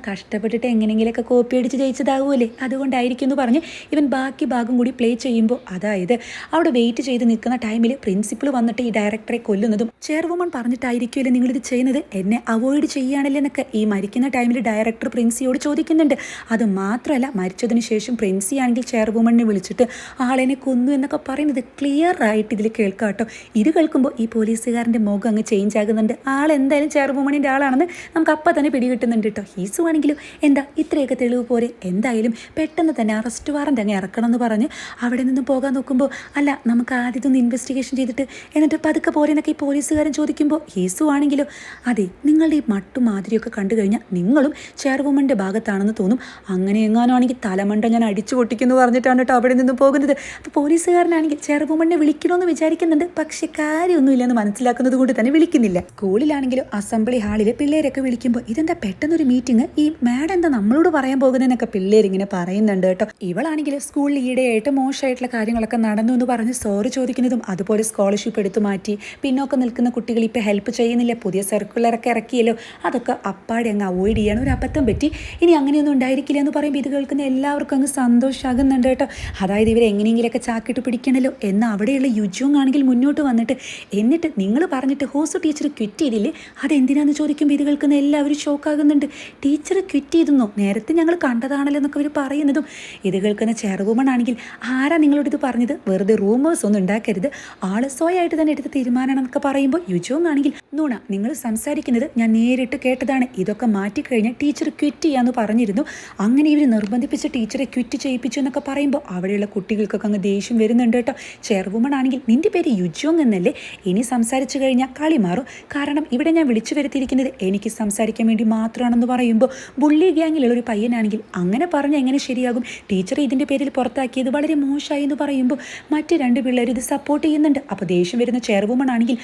കഷ്ടപ്പെട്ടിട്ട് എങ്ങനെയെങ്കിലൊക്കെ കോപ്പി അടിച്ച് ജയിച്ചതാകുമല്ലേ, അതുകൊണ്ടായിരിക്കും എന്ന് പറഞ്ഞ് ഇവൻ ബാക്കി ഭാഗം കൂടി പ്ലേ ചെയ്യുമ്പോൾ അതായത് അവിടെ വെയിറ്റ് ചെയ്ത് നിൽക്കുന്ന ടൈമിൽ പ്രിൻസിപ്പൾ വന്നിട്ട് ഈ ഡയറക്ടറെ കൊല്ലുന്നതും ചെയർവുമൺ പറഞ്ഞിട്ടായിരിക്കുമല്ലേ നിങ്ങളിത് ചെയ്യുന്നത്, എന്നെ അവോയ്ഡ് ചെയ്യുകയാണല്ലേ എന്നൊക്കെ ഈ മരിക്കുന്ന ടൈമിൽ ഡയറക്ടർ പ്രിൻസിയോട് ചോദിക്കുന്നുണ്ട്. അത് മാത്രമല്ല മരിച്ചതിന് ശേഷം പ്രിൻസി ആണെങ്കിൽ ചെയർവുമണിനെ വിളിച്ചിട്ട് ആളെന്നെ കൊന്നു എന്നൊക്കെ പറയുന്നത് ക്ലിയർ ആയിട്ട് ഇതിൽ കേൾക്കാം കേട്ടോ. ഇത് കേൾക്കുമ്പോൾ ഈ പോലീസുകാരൻ്റെ മുഖം അങ്ങ് ചേഞ്ച് ആകുന്നുണ്ട്, ആളെന്തായാലും ചെയർവുമണിൻ്റെ ആളാണെന്ന് നമുക്ക് അപ്പം തന്നെ പിടികിട്ടുന്നുണ്ട് കേട്ടോ. ഹീസു ആണെങ്കിലും എന്താ ഇത്രയൊക്കെ തെളിവ് പോരെ, എന്തായാലും പെട്ടെന്ന് തന്നെ അറസ്റ്റ് വാറന്റ് അങ്ങ് ഇറക്കണം എന്ന് പറഞ്ഞ് അവിടെ നിന്നും പോകാൻ നോക്കുമ്പോൾ അല്ല നമുക്ക് ആദ്യം ഒന്ന് ഇൻവെസ്റ്റിഗേഷൻ ചെയ്തിട്ട് എന്നിട്ട് പതുക്കെ പോരെ എന്നൊക്കെ ഈ പോലീസുകാരൻ ചോദിക്കുമ്പോൾ ഹീസു ആണെങ്കിലും അതെ, നിങ്ങളുടെ ഈ മട്ടും മാതിരിയൊക്കെ കണ്ടു കഴിഞ്ഞാൽ നിങ്ങളും ചെയർവുമൻ്റെ ഭാഗത്താണെന്ന് തോന്നും, അങ്ങനെ എങ്ങാനാണെങ്കിൽ തലമണ്ട ഞാൻ അടിച്ചു പൊട്ടിക്കുന്നു പറഞ്ഞിട്ടാണ് കേട്ടോ അവിടെ നിന്നും പോകുന്നത്. അപ്പോൾ പോലീസുകാരനാണെങ്കിൽ ചെയർവുമനെ വിളിക്കണമെന്ന് വിചാരിക്കുന്നുണ്ട്, പക്ഷേ കാര്യമൊന്നുമില്ലെന്ന് മനസ്സിലാക്കുന്നത് കൊണ്ട് തന്നെ വിളിക്കുന്നില്ല. സ്കൂളിലാണെങ്കിലും അസംബ്ലി ഹാളിൽ പിള്ളേരൊക്കെ വിളിക്കുമ്പോൾ ഇതെന്താ പെട്ടെന്നൊരു മീറ്റിംഗ്, ഈ മാഡം എന്താ നമ്മളോട് പറയാൻ പോകുന്നതെന്നൊക്കെ പിള്ളേരിങ്ങനെ പറയുന്നുണ്ട് കേട്ടോ. ഇവളാണെങ്കിൽ സ്കൂളിൽ ഈയിടെയായിട്ട് മോശമായിട്ടുള്ള കാര്യങ്ങളൊക്കെ നടന്നു എന്ന് പറഞ്ഞ് സോറി ചോദിക്കുന്നതും അതുപോലെ സ്കോളർഷിപ്പ് എടുത്തു മാറ്റി പിന്നോക്കം നിൽക്കുന്ന കുട്ടികൾ ഇപ്പോൾ ഹെൽപ്പ് ചെയ്യുന്നില്ല, പുതിയ സർക്കുലറൊക്കെ ഇറക്കിയല്ലോ, അതൊക്കെ അപ്പാടെ അങ്ങ് അവോയ്ഡ് ചെയ്യണം, ഒരു അബദ്ധം പറ്റി, ഇനി അങ്ങനെയൊന്നും ഉണ്ടായിരിക്കില്ല എന്ന് പറയുമ്പോൾ ഇത് കേൾക്കുന്ന എല്ലാവർക്കും അങ്ങ് സന്തോഷമാകുന്നുണ്ട് കേട്ടോ. അതായത് ഇവർ എങ്ങനെയെങ്കിലൊക്കെ ചാക്കിട്ട് പിടിക്കണമല്ലോ എന്ന് അവിടെയുള്ള യുജോങ് ആണെങ്കിൽ മുന്നോട്ട് വന്നിട്ട് എന്നിട്ട് നിങ്ങൾ പറഞ്ഞിട്ട് ഹോസു ടീച്ചർ ക്വിറ്റ് ചെയ്തില്ലേ, അതെന്തിനാന്ന് ചോദിക്കുമ്പോൾ ഇത് കേൾക്കുന്ന എല്ലാവരും ഷോക്കാകുന്നുണ്ട്. ടീച്ചർ ക്വിറ്റ് ചെയ്തെന്നോ, നേരത്തെ ഞങ്ങൾ കണ്ടതാണല്ലോ എന്നൊക്കെ അവർ പറയുന്നതും ഇത് കേൾക്കുന്ന ചെയർവുമൺ ആണെങ്കിൽ ആരാ നിങ്ങളോട് ഇത് പറഞ്ഞത്, വെറുതെ റൂമേഴ്സ് ഒന്നും ഉണ്ടാക്കരുത്, ആള് സ്വയമായിട്ട് തന്നെ എടുത്ത തീരുമാനമാണ് എന്നൊക്കെ പറയുമ്പോൾ യുജോങ് ആണെങ്കിൽ നൂണ, നിങ്ങൾ സംസാരിക്കുന്നത് ഞാൻ നേരിട്ട് കേട്ടതാണ്, ഇതൊക്കെ മാറ്റിക്കഴിഞ്ഞാൽ ടീച്ചർ ക്വിറ്റ് ചെയ്യാമെന്ന് പറഞ്ഞിരുന്നു, അങ്ങനെ ഇവർ നിർബന്ധിപ്പിച്ച് ടീച്ചറെ ക്വിറ്റ് ചെയ്യിപ്പിച്ചു എന്നൊക്കെ പറയുമ്പോൾ അവിടെയുള്ള കുട്ടികൾക്കൊക്കെ അങ്ങ് ദേഷ്യം വരുന്നുണ്ട് കേട്ടോ. ചെയർവുമൺ ആണെങ്കിൽ നിന്റെ പേര് യുജോങ് എന്നല്ലേ, ഇനി സംസാരിച്ചു കഴിഞ്ഞാൽ കളി മാറും, കാരണം ഇവിടെ ഞാൻ വിളിച്ചു വരുത്തിയിരിക്കുന്നത് എനിക്ക് സംസാരിക്കാൻ വേണ്ടി മാത്രമാണെന്ന് പറയുമ്പോൾ ബുള്ളി ഗ്യാങ്ങിലുള്ള ഒരു പയ്യനാണെങ്കിൽ അങ്ങനെ പറഞ്ഞാൽ എങ്ങനെ ശരിയാകും, ടീച്ചർ ഇതിൻ്റെ പേരിൽ പുറത്താക്കിയത് വളരെ മോശമായി എന്ന് പറയുമ്പോൾ മറ്റ് രണ്ട് പിള്ളേർ ഇത് സപ്പോർട്ട് ചെയ്യുന്നുണ്ട്. അപ്പോൾ ദേഷ്യം വരുന്ന ചെയർവുമൺ ആണെങ്കിൽ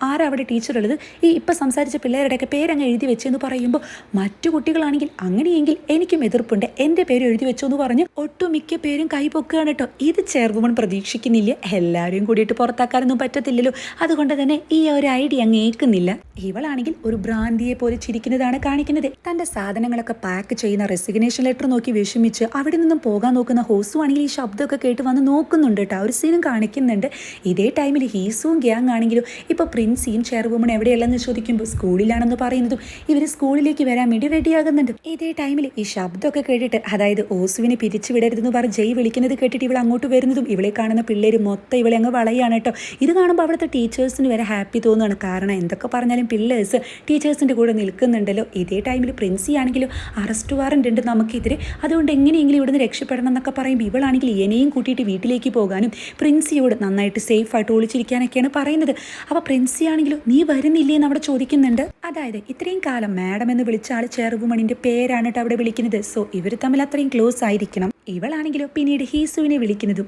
ആരാ അവിടെ ടീച്ചർ ഉള്ളത്, ഈ ഇപ്പം സംസാരിച്ച പിള്ളേരുടെയൊക്കെ പേരങ്ങ് എഴുതി വെച്ചെന്ന് പറയുമ്പോൾ മറ്റു കുട്ടികളാണെങ്കിൽ അങ്ങനെയെങ്കിൽ എനിക്കും എതിർപ്പുണ്ട്, എൻ്റെ പേര് എഴുതി വെച്ചോ എന്ന് പറഞ്ഞ് ഒട്ടുമിക്ക പേരും കൈ പൊക്കുകയാണ് കേട്ടോ. ഇത് ചെയർവുമൺ പ്രതീക്ഷിക്കുന്നില്ല, എല്ലാവരെയും കൂടിയിട്ട് പുറത്താക്കാനൊന്നും പറ്റത്തില്ലല്ലോ, അതുകൊണ്ട് തന്നെ ഈ ഒരു ഐഡിയ അങ്ങ് ഏൽക്കുന്നില്ല. ഇവളാണെങ്കിൽ ഒരു ഭ്രാന്തിയെ പോലെ ചിരിക്കുന്നതാണ് കാണിക്കുന്നത്. തൻ്റെ സാധനങ്ങളൊക്കെ പാക്ക് ചെയ്യുന്ന റെസിഗ്നേഷൻ ലെറ്റർ നോക്കി വിഷമിച്ച് അവിടെ നിന്നും പോകാൻ നോക്കുന്ന ഹോസു ആണെങ്കിൽ ഈ ശബ്ദമൊക്കെ കേട്ട് വന്ന് നോക്കുന്നുണ്ട് കേട്ടോ, ഒരു സീനും കാണിക്കുന്നുണ്ട്. ഇതേ ടൈമിൽ ഹീസുവും ഗ്യാങ് ആണെങ്കിലും ഇപ്പോൾ പ്രിൻസിയും ചെയർവുമൺ എവിടെയുള്ളതെന്ന് ചോദിക്കുമ്പോൾ സ്കൂളിലാണെന്ന് പറയുന്നതും ഇവർ സ്കൂളിലേക്ക് വരാൻ വേണ്ടി റെഡിയാകുന്നുണ്ട്. ഇതേ ടൈമിൽ ഈ ശബ്ദമൊക്കെ കേട്ടിട്ട് അതായത് ഓസുവിനെ പിരിച്ചു വിടരുതെന്ന് പറഞ്ഞ് ജയ് വിളിക്കുന്നത് കേട്ടിട്ട് ഇവൾ അങ്ങോട്ട് വരുന്നതും ഇവളെ കാണുന്ന പിള്ളേർ മൊത്തം ഇവളെ അങ്ങ് വളയാണ് കേട്ടോ. ഇത് കാണുമ്പോൾ അവിടുത്തെ ടീച്ചേഴ്സിന് വരെ ഹാപ്പി തോന്നുകയാണ്, കാരണം എന്തൊക്കെ പറഞ്ഞാലും പിള്ളേഴ്സ് ടീച്ചേഴ്സിൻ്റെ കൂടെ നിൽക്കുന്നുണ്ടല്ലോ. ഇതേ ടൈമിൽ പ്രിൻസി ആണെങ്കിലും അറസ്റ്റ് വാറന്റ് ഉണ്ട് നമുക്കെതിരെ, അതുകൊണ്ട് എങ്ങനെയെങ്കിലും ഇവിടുന്ന് രക്ഷപ്പെടണം എന്നൊക്കെ പറയുമ്പോൾ ഇവളാണെങ്കിൽ എന്നെയും കൂട്ടിയിട്ട് വീട്ടിലേക്ക് പോകാനും പ്രിൻസിയോട് നന്നായിട്ട് സേഫായിട്ട് ഒളിച്ചിരിക്കാനൊക്കെയാണ് പറയുന്നത്. അപ്പോൾ പ്രിൻസി ആണെങ്കിലും നീ വരുന്നില്ലേ എന്ന് അവിടെ ചോദിക്കുന്നുണ്ട്. അതായത് ഇത്രയും കാലം മാഡം എന്ന് വിളിച്ച ആൾ ചെയർവുമണിൻ്റെ പേരാണ് കേട്ടോ അവിടെ വിളിക്കുന്നത്, സോ ഇവർ തമ്മിൽ അത്രയും ക്ലോസ് ആയിരിക്കണം. ഇവളാണെങ്കിലോ പിന്നീട് ഹീസുവിനെ വിളിക്കുന്നതും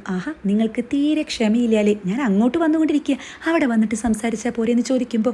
നിങ്ങൾക്ക് തീരെ ക്ഷമയില്ലാലേ, ഞാൻ അങ്ങോട്ട് വന്നുകൊണ്ടിരിക്കുക, അവിടെ വന്നിട്ട് സംസാരിച്ചാൽ പോരെ എന്ന് ചോദിക്കുമ്പോൾ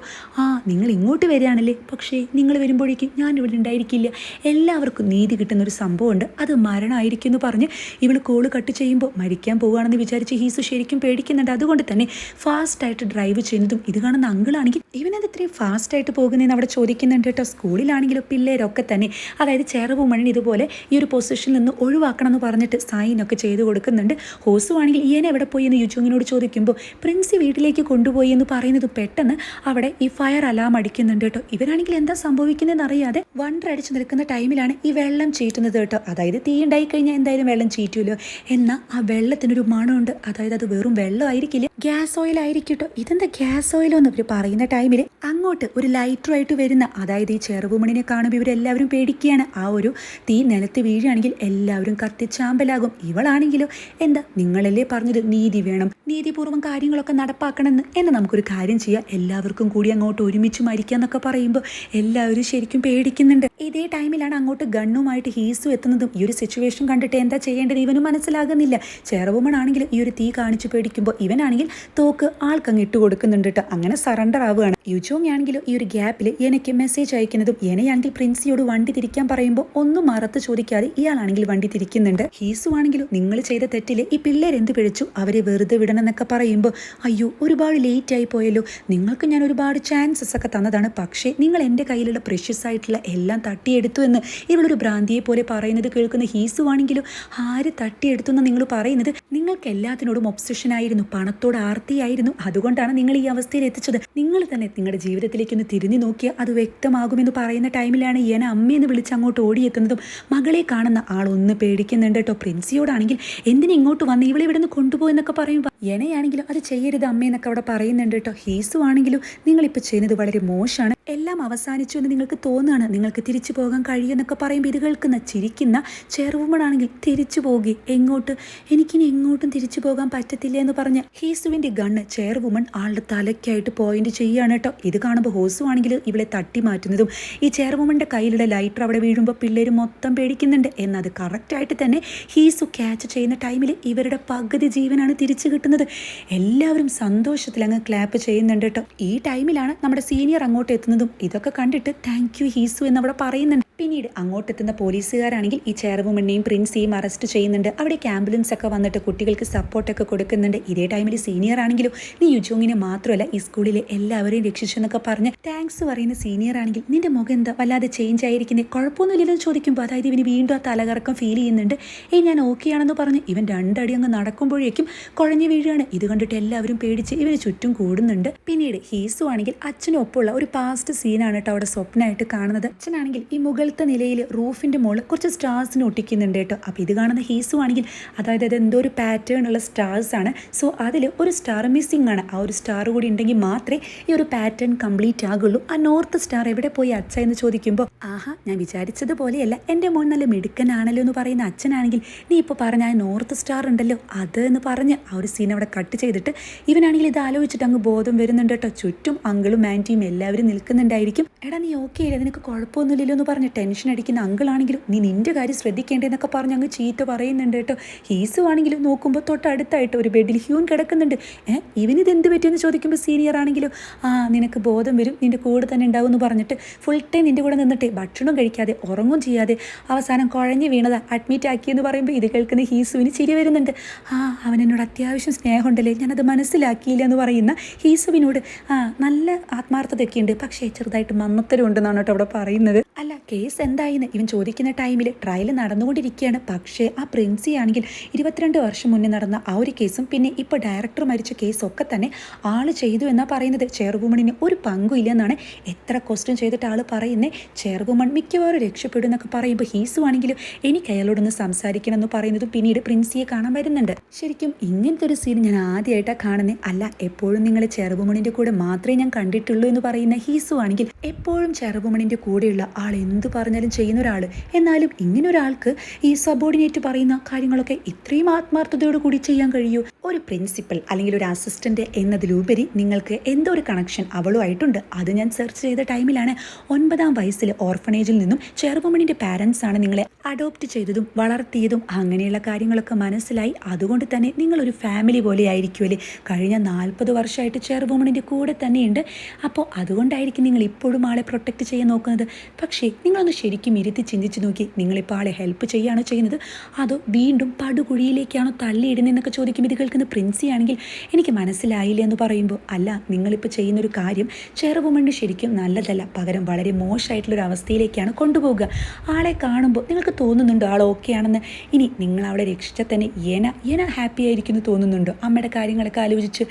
നിങ്ങൾ ഇങ്ങോട്ട് വരികയാണല്ലേ, പക്ഷേ നിങ്ങൾ വരുമ്പോഴേക്കും ഞാൻ ഇവിടെ ഉണ്ടായിരിക്കില്ല, എല്ലാവർക്കും നീതി കിട്ടുന്നൊരു സംഭവമുണ്ട്, അത് മരണമായിരിക്കും എന്ന് പറഞ്ഞ് ഇവൾ കോള് കട്ട് ചെയ്യുമ്പോൾ മരിക്കാൻ പോവുകയാണെന്ന് വിചാരിച്ച് ഹീസു ശരിക്കും പേടിക്കുന്നുണ്ട്. അതുകൊണ്ട് തന്നെ ഫാസ്റ്റായിട്ട് ഡ്രൈവ് ചെയ്യുന്നതും ഇത് കാണുന്ന അങ്കിളാണെങ്കിൽ ഇവനത് ഇത്രയും ഫാസ്റ്റായിട്ട് പോകുന്നതെന്ന് അവിടെ ചോദിക്കുന്നുണ്ട് കേട്ടോ. സ്കൂളിലാണെങ്കിലും പിള്ളേരൊക്കെ തന്നെ അതായത് ചെയർവുമൺ ഇതുപോലെ ഈ ഒരു പൊസിഷനിൽ നിന്ന് ഒഴിവാക്കണം എന്ന് പറഞ്ഞ് പറഞ്ഞിട്ട് സൈനൊക്കെ ചെയ്ത് കൊടുക്കുന്നുണ്ട്. ഹോസു ആണെങ്കിൽ ഇയനെ എവിടെ പോയി എന്ന് യുജോങ്ങിനോട് ചോദിക്കുമ്പോൾ പ്രിൻസി വീട്ടിലേക്ക് കൊണ്ടുപോയി എന്ന് പറയുന്നത് പെട്ടെന്ന് അവിടെ ഈ ഫയർ അലാം അടിക്കുന്നുണ്ട് കേട്ടോ. ഇവരാണെങ്കിൽ എന്താ സംഭവിക്കുന്നതെന്ന് അറിയാതെ വണ്ടർ അടിച്ചു നിൽക്കുന്ന ടൈമിലാണ് ഈ വെള്ളം ചീറ്റുന്നത് കേട്ടോ. അതായത് തീ ഉണ്ടായി കഴിഞ്ഞാൽ എന്തായാലും വെള്ളം ചീറ്റുമല്ലോ. എന്നാൽ ആ വെള്ളത്തിനൊരു മണമുണ്ട്. അതായത് അത് വെറും വെള്ളമായിരിക്കില്ല, ഗ്യാസ് ഓയിൽ ആയിരിക്കും കേട്ടോ. ഇതെന്താ ഗ്യാസ് ഓയിലോ എന്ന് ഇവർ പറയുന്ന ടൈമിൽ അങ്ങോട്ട് ഒരു ലൈറ്ററുമായിട്ട് വരുന്ന, അതായത് ഈ ചെറുവുമണിനെ കാണുമ്പോൾ ഇവരെല്ലാവരും പേടിക്കുകയാണ്. ആ ഒരു തീ നിലത്ത് വീഴുകയാണെങ്കിൽ എല്ലാവരും കത്തിച്ചാമ്പലാകും. ഇവളാണെങ്കിലോ എന്താ നിങ്ങളല്ലേ പറഞ്ഞത് നീതി വേണം, നീതിപൂർവ്വം കാര്യങ്ങളൊക്കെ നടപ്പാക്കണമെന്ന്. എന്ന് നമുക്കൊരു കാര്യം ചെയ്യാം, എല്ലാവർക്കും കൂടി അങ്ങോട്ട് ഒരുമിച്ച് മരിക്കാന്നൊക്കെ പറയുമ്പോൾ എല്ലാവരും ശരിക്കും പേടിക്കുന്നുണ്ട്. ഇതേ ടൈമിലാണ് അങ്ങോട്ട് ഗണ്ണുമായിട്ട് ഹീസു എത്തുന്നതും. ഈ ഒരു സിറ്റുവേഷൻ കണ്ടിട്ട് എന്താ ചെയ്യേണ്ടത് ഇവനും മനസ്സിലാകുന്നില്ല. ചെറുവുമൺ ആണെങ്കിൽ ഈ ഒരു തീ കാണിച്ചു പേടിക്കുമ്പോൾ ഇവനാണെങ്കിൽ തോക്ക് ആൾക്കങ്ങ് ഇട്ട് കൊടുക്കുന്നുണ്ട് കേട്ടോ. അങ്ങനെ സറണ്ടർ ആവുകയാണ്. യുജോങ് ആണെങ്കിലും ഈ ഒരു ഗ്യാപ്പിൽ എനിക്ക് മെസ്സേജ് അയക്കുന്നതും എനെയാണെങ്കിൽ പ്രിൻസിയോട് വണ്ടി തിരിക്കാൻ പറയുമ്പോൾ ഒന്നും മറത്ത് ചോദിക്കാതെ ഇയാളാണെങ്കിൽ വണ്ടി തിരിക്കുന്നുണ്ട്. ഹീസു ആണെങ്കിലും നിങ്ങൾ ചെയ്ത തെറ്റില് ഈ പിള്ളേരെന്ത് പിഴച്ചു, അവരെ വെറുതെ വിടണം എന്നൊക്കെ പറയുമ്പോൾ അയ്യോ ഒരുപാട് ലേറ്റ് ആയി പോയല്ലോ, നിങ്ങൾക്ക് ഞാൻ ഒരുപാട് ചാൻസസ് ഒക്കെ തന്നതാണ്, പക്ഷേ നിങ്ങൾ എൻ്റെ കയ്യിലുള്ള പ്രഷ്യസ് ആയിട്ടുള്ള എല്ലാം തട്ടിയെടുത്തു എന്ന് ഇവളൊരു ഭ്രാന്തിയെ പോലെ പറയുന്നത് കേൾക്കുന്ന ഹീസു ആണെങ്കിലും ആര് തട്ടിയെടുത്തു എന്ന് നിങ്ങൾ പറയുന്നത്, നിങ്ങൾക്ക് എല്ലാത്തിനോടും ഒബ്സഷൻ ആയിരുന്നു, പണത്തോട് ആർത്തിയായിരുന്നു, അതുകൊണ്ടാണ് നിങ്ങൾ ഈ അവസ്ഥയിൽ എത്തിച്ചത്. നിങ്ങൾ തന്നെ നിങ്ങളുടെ ജീവിതത്തിലേക്ക് ഒന്ന് തിരിഞ്ഞു നോക്കിയാൽ അത് വ്യക്തമാകുമെന്ന് പറയുന്ന ടൈമിലാണ് ഇയന അമ്മയെന്ന് വിളിച്ച് അങ്ങോട്ട് ഓടിയെത്തുന്നതും മകളെ കാണുന്ന ആളൊന്ന് പേടിക്കുന്നുണ്ട് കേട്ടോ. പ്രിൻസിയോടാണെങ്കിൽ എന്തിനാ ഇങ്ങോട്ട് വന്ന് ഇവളെ ഇവിടെ നിന്ന് കൊണ്ടുപോയെന്നൊക്കെ പറയുമ്പോൾ യനയാണെങ്കിലും അത് ചെയ്യരുത് അമ്മയെന്നൊക്കെ അവിടെ പറയുന്നുണ്ട് കേട്ടോ. ഹീസു ആണെങ്കിലും നിങ്ങളിപ്പോൾ ചെയ്യുന്നത് വളരെ മോശമാണ്, എല്ലാം അവസാനിച്ചു എന്ന് നിങ്ങൾക്ക് തോന്നുകയാണ്, നിങ്ങൾക്ക് തിരിച്ചു പോകാൻ കഴിയുമെന്നൊക്കെ പറയുമ്പോൾ ഇത് കേൾക്കുന്ന ചിരിക്കുന്ന ചെറുവുമണാണെങ്കിൽ തിരിച്ചു പോകുക എങ്ങോട്ട്, എനിക്കിനി എങ്ങോട്ടും തിരിച്ചു പോകാൻ പറ്റത്തില്ല എന്ന് പറഞ്ഞ് ഹീസുവിൻ്റെ ഗണ്ണ് ചെയർവുമൺ ആളുടെ തലയ്ക്കായിട്ട് പോയിന്റ് ചെയ്യുകയാണ് കേട്ടോ. ഇത് കാണുമ്പോൾ ഹോസു ആണെങ്കിൽ ഇവളെ തട്ടി മാറ്റുന്നതും ഈ ചെയർവുമൻ്റെ കയ്യിലുള്ള ലൈറ്റർ അവിടെ വീഴുമ്പോൾ പിള്ളേർ മൊത്തം പേടിക്കുന്നുണ്ട്. എന്നാൽ അത് കറക്റ്റായിട്ട് തന്നെ ഹീസു ക്യാച്ച് ചെയ്യുന്ന ടൈമിൽ ഇവരുടെ പകുതി ജീവനാണ് തിരിച്ചു കിട്ടുന്നത്. എല്ലാവരും സന്തോഷത്തിൽ അങ്ങ് ക്ലാപ്പ് ചെയ്യുന്നുണ്ട് കേട്ടോ. ഈ ടൈമിലാണ് നമ്മുടെ സീനിയർ അങ്ങോട്ട് എത്തുന്നതും ഇതൊക്കെ കണ്ടിട്ട് താങ്ക് യു ഹീസു എന്നവിടെ പറയുന്നുണ്ട്. പിന്നീട് അങ്ങോട്ടെത്തുന്ന പോലീസുകാരാണെങ്കിൽ ഈ ചെയർവുമണിനെയും പ്രിൻസിയെയും അറസ്റ്റ് ചെയ്യുന്നുണ്ട്. അവിടേക്ക് ആംബുലൻസ് ഒക്കെ വന്നിട്ട് കുട്ടികൾക്ക് സപ്പോർട്ടൊക്കെ കൊടുക്കുന്നുണ്ട്. ഇതേ ടൈമിൽ സീനിയർ ആണെങ്കിലും നീ യുജോങ്ങിനെ മാത്രമല്ല ഈ സ്കൂളിലെ എല്ലാവരെയും രക്ഷിച്ചെന്നൊക്കെ പറഞ്ഞ് താങ്ക്സ് പറയുന്ന സീനിയർ ആണെങ്കിൽ നിന്റെ മുഖം എന്താ വല്ലാതെ ചേഞ്ച് ആയിരിക്കുന്നത്, കുഴപ്പമൊന്നുമില്ലെന്ന് ചോദിക്കുമ്പോൾ അതായത് ഇവന് വീണ്ടും ആ തലകറക്കം ഫീൽ ചെയ്യുന്നുണ്ട്. ഞാൻ ഓക്കെ ആണെന്ന് പറഞ്ഞ് ഇവൻ രണ്ടടി അങ്ങ് നടക്കുമ്പോഴേക്കും കുഴഞ്ഞു വീഴുകയാണ്. ഇത് കണ്ടിട്ട് എല്ലാവരും പേടിച്ച് ഇവന് ചുറ്റും കൂടുന്നുണ്ട്. പിന്നീട് ഹീസു ആണെങ്കിൽ അച്ഛനൊപ്പമുള്ള ഒരു പാസ്റ്റ് സീനാണ് കേട്ടോ അവിടെ സ്വപ്നമായിട്ട് കാണുന്നത്. അച്ഛനാണെങ്കിൽ ഈ മുകളിലത്തെ നിലയിൽ റൂഫിന്റെ മുകളിൽ കുറച്ച് സ്റ്റാർസിന് ഒട്ടിക്കുന്നുണ്ട് കേട്ടോ. അപ്പോൾ ഇത് കാണുന്ന ഹീസു ആണെങ്കിൽ അതായത് അത് എന്തോ ഒരു പാറ്റേൺ ഉള്ള സ്റ്റാർസ് ആണ്. സോ അതിൽ ഒരു സ്റ്റാർ മിസ്സിംഗ് ആണ്. ആ ഒരു സ്റ്റാർ കൂടി ഉണ്ടെങ്കിൽ മാത്രമേ ഈ ഒരു പാറ്റേൺ കംപ്ലീറ്റ് ആകുള്ളൂ. ആ നോർത്ത് സ്റ്റാർ എവിടെ പോയി അച്ഛ എന്ന് ചോദിക്കുമ്പോൾ ആഹാ ഞാൻ വിചാരിച്ചതുപോലെയല്ല, എൻ്റെ മോൻ നല്ല മിടുക്കനാണല്ലോ എന്ന് പറയുന്ന അച്ഛനാണെങ്കിൽ നീ ഇപ്പോൾ പറഞ്ഞ ആ നോർത്ത് സ്റ്റാർ ഉണ്ടല്ലോ അത് എന്ന് പറഞ്ഞ് ആ ഒരു സീൻ അവിടെ കട്ട് ചെയ്തിട്ട് ഇവനാണെങ്കിൽ ഇത് ആലോചിച്ചിട്ട് അങ്ങ് ബോധം വരുന്നുണ്ട് കേട്ടോ. ചുറ്റും അങ്കിളും ആൻറ്റിയും എല്ലാവരും നിൽക്കുന്നുണ്ടായിരിക്കും. എടാ നീ ഓക്കെ ഇല്ല, നിനക്ക് കുഴപ്പമൊന്നുമില്ലല്ലോ എന്ന് പറഞ്ഞ് ടെൻഷൻ അടിക്കുന്ന അങ്കിളാണെങ്കിലും നീ നിന്റെ കാര്യം ശ്രദ്ധിക്കേണ്ടതെന്നൊക്കെ പറഞ്ഞ് അങ്ങ് ചീത്ത പറയുന്നുണ്ട് കേട്ടോ. ഹീസു ആണെങ്കിലും നോക്കുമ്പോൾ തൊട്ടടുത്തായിട്ട് ഒരു ബെഡിൽ ഹ്യൂൻ കിടക്കുന്നുണ്ട്. ഇവനിത് എന്ത് പറ്റിയെന്ന് ചോദിക്കുമ്പോൾ സീനിയർ ആണെങ്കിലും നിനക്ക് ബോധം വരും, നിന്റെ കൂടെ തന്നെ ഉണ്ടാവും എന്ന് പറഞ്ഞിട്ട് ഫുൾ ടൈം നിന്റെ കൂടെ നിന്നിട്ട് ഭക്ഷണം കഴിക്കാതെ ഉറങ്ങും ചെയ്യാതെ അവസാനം കുഴഞ്ഞു വീണതാ അഡ്മിറ്റ് ആക്കിയെന്ന് പറയുമ്പോൾ ഇത് കേൾക്കുന്ന ഹീസുവിന് ചിരി വരുന്നുണ്ട്. അവൻ എന്നോട് അത്യാവശ്യം സ്നേഹമുണ്ടല്ലേ, ഞാനത് മനസ്സിലാക്കിയില്ല എന്ന് പറയുന്ന ഹീസുവിനോട് നല്ല ആത്മാർത്ഥതയൊക്കെ ഉണ്ട്, പക്ഷേ ചെറുതായിട്ട് മന്നത്തരം ഉണ്ടെന്നാണ് കേട്ടോ അവിടെ പറയുന്നത്. അല്ല കേസ് എന്തായിന്ന് ഇവൻ ചോദിക്കുന്ന ടൈമിൽ ട്രയൽ നടന്നുകൊണ്ടിരിക്കുകയാണ്. പക്ഷേ ആ പ്രിൻസി ആണെങ്കിൽ 22 വർഷം മുന്നേ നടന്ന ആ ഒരു കേസും പിന്നെ ഇപ്പോൾ ഡയറക്ടർ മരിച്ച കേസൊക്കെ തന്നെ ആൾ ചെയ്തു എന്നാണ് പറയുന്നത്. ചെയർവുമണിന് ഒരു പങ്കും ഇല്ലെന്നാണ് എത്ര ക്വസ്റ്റ്യൻ ചെയ്തിട്ട് ആൾ പറയുന്നത്. ചെയർവുമൺ മിക്കവാറും രക്ഷപ്പെടും എന്നൊക്കെ പറയുമ്പോൾ ഹീസു ആണെങ്കിലും എനിക്ക് അയാളോടൊന്ന് സംസാരിക്കണം എന്ന് പറയുന്നതും പിന്നീട് പ്രിൻസിയെ കാണാൻ വരുന്നുണ്ട്. ശരിക്കും ഇങ്ങനത്തെ ഒരു സീൻ ഞാൻ ആദ്യമായിട്ടാണ് കാണുന്നത്. അല്ല എപ്പോഴും നിങ്ങൾ ചെയർവുമണിൻ്റെ കൂടെ മാത്രമേ ഞാൻ കണ്ടിട്ടുള്ളൂ എന്ന് പറയുന്ന ഹീസു ആണെങ്കിൽ എപ്പോഴും ചെയർവുമണിൻ്റെ കൂടെയുള്ള ആൾ എന്ത് പറഞ്ഞാലും ചെയ്യുന്ന ഒരാൾ, എന്നാലും ഇങ്ങനെ ഒരാൾക്ക് ഈ സബോർഡിനേറ്റ് പറയുന്ന കാര്യങ്ങളൊക്കെ ഇത്രയും ആത്മാർത്ഥതയോട് കൂടി ചെയ്യാൻ കഴിയൂ. ഒരു പ്രിൻസിപ്പൽ അല്ലെങ്കിൽ ഒരു അസിസ്റ്റന്റ് എന്നതിലുപരി നിങ്ങൾക്ക് എന്തോ ഒരു കണക്ഷൻ അവളുമായിട്ടുണ്ട്. അത് ഞാൻ സെർച്ച് ചെയ്ത ടൈമിലാണ് 9ാം വയസ്സിൽ ഓർഫനേജിൽ നിന്നും ചെറുവുമണിൻ്റെ പാരൻസ് ആണ് നിങ്ങളെ അഡോപ്റ്റ് ചെയ്തതും വളർത്തിയതും അങ്ങനെയുള്ള കാര്യങ്ങളൊക്കെ മനസ്സിലായി. അതുകൊണ്ട് തന്നെ നിങ്ങളൊരു ഫാമിലി പോലെ ആയിരിക്കുമല്ലേ. കഴിഞ്ഞ 40 വർഷമായിട്ട് ചെറുവുമണിൻ്റെ കൂടെ തന്നെയുണ്ട്. അപ്പോൾ അതുകൊണ്ടായിരിക്കും നിങ്ങൾ ഇപ്പോഴും ആളെ പ്രൊട്ടക്റ്റ് ചെയ്യാൻ നോക്കുന്നത്. പക്ഷേ പക്ഷേ നിങ്ങളൊന്ന് ശരിക്കും ഇരുത്തി ചിന്തിച്ച് നോക്കി, നിങ്ങളിപ്പോൾ ആളെ ഹെൽപ്പ് ചെയ്യുകയാണോ ചെയ്യുന്നത്, അതോ വീണ്ടും പടുകുഴിയിലേക്കാണോ തള്ളിയിടുന്നതെന്നൊക്കെ ചോദിക്കും ഇത് കേൾക്കുന്ന പ്രിൻസി ആണെങ്കിൽ. എനിക്ക് മനസ്സിലായില്ല എന്ന് പറയുമ്പോൾ, അല്ല നിങ്ങളിപ്പോൾ ചെയ്യുന്നൊരു കാര്യം ചെയർവുമണിന് ശരിക്കും നല്ലതല്ല, പകരം വളരെ മോശമായിട്ടുള്ളൊരു അവസ്ഥയിലേക്കാണ് കൊണ്ടുപോകുക. ആളെ കാണുമ്പോൾ നിങ്ങൾക്ക് തോന്നുന്നുണ്ടോ ആൾ ഓക്കെ ആണെന്ന്? ഇനി നിങ്ങൾ അവളെ രക്ഷിച്ചാൽ തന്നെ യന ഹാപ്പി ആയിരിക്കുന്നു തോന്നുന്നുണ്ടോ? അമ്മയുടെ കാര്യങ്ങളൊക്കെ ആലോചിച്ച്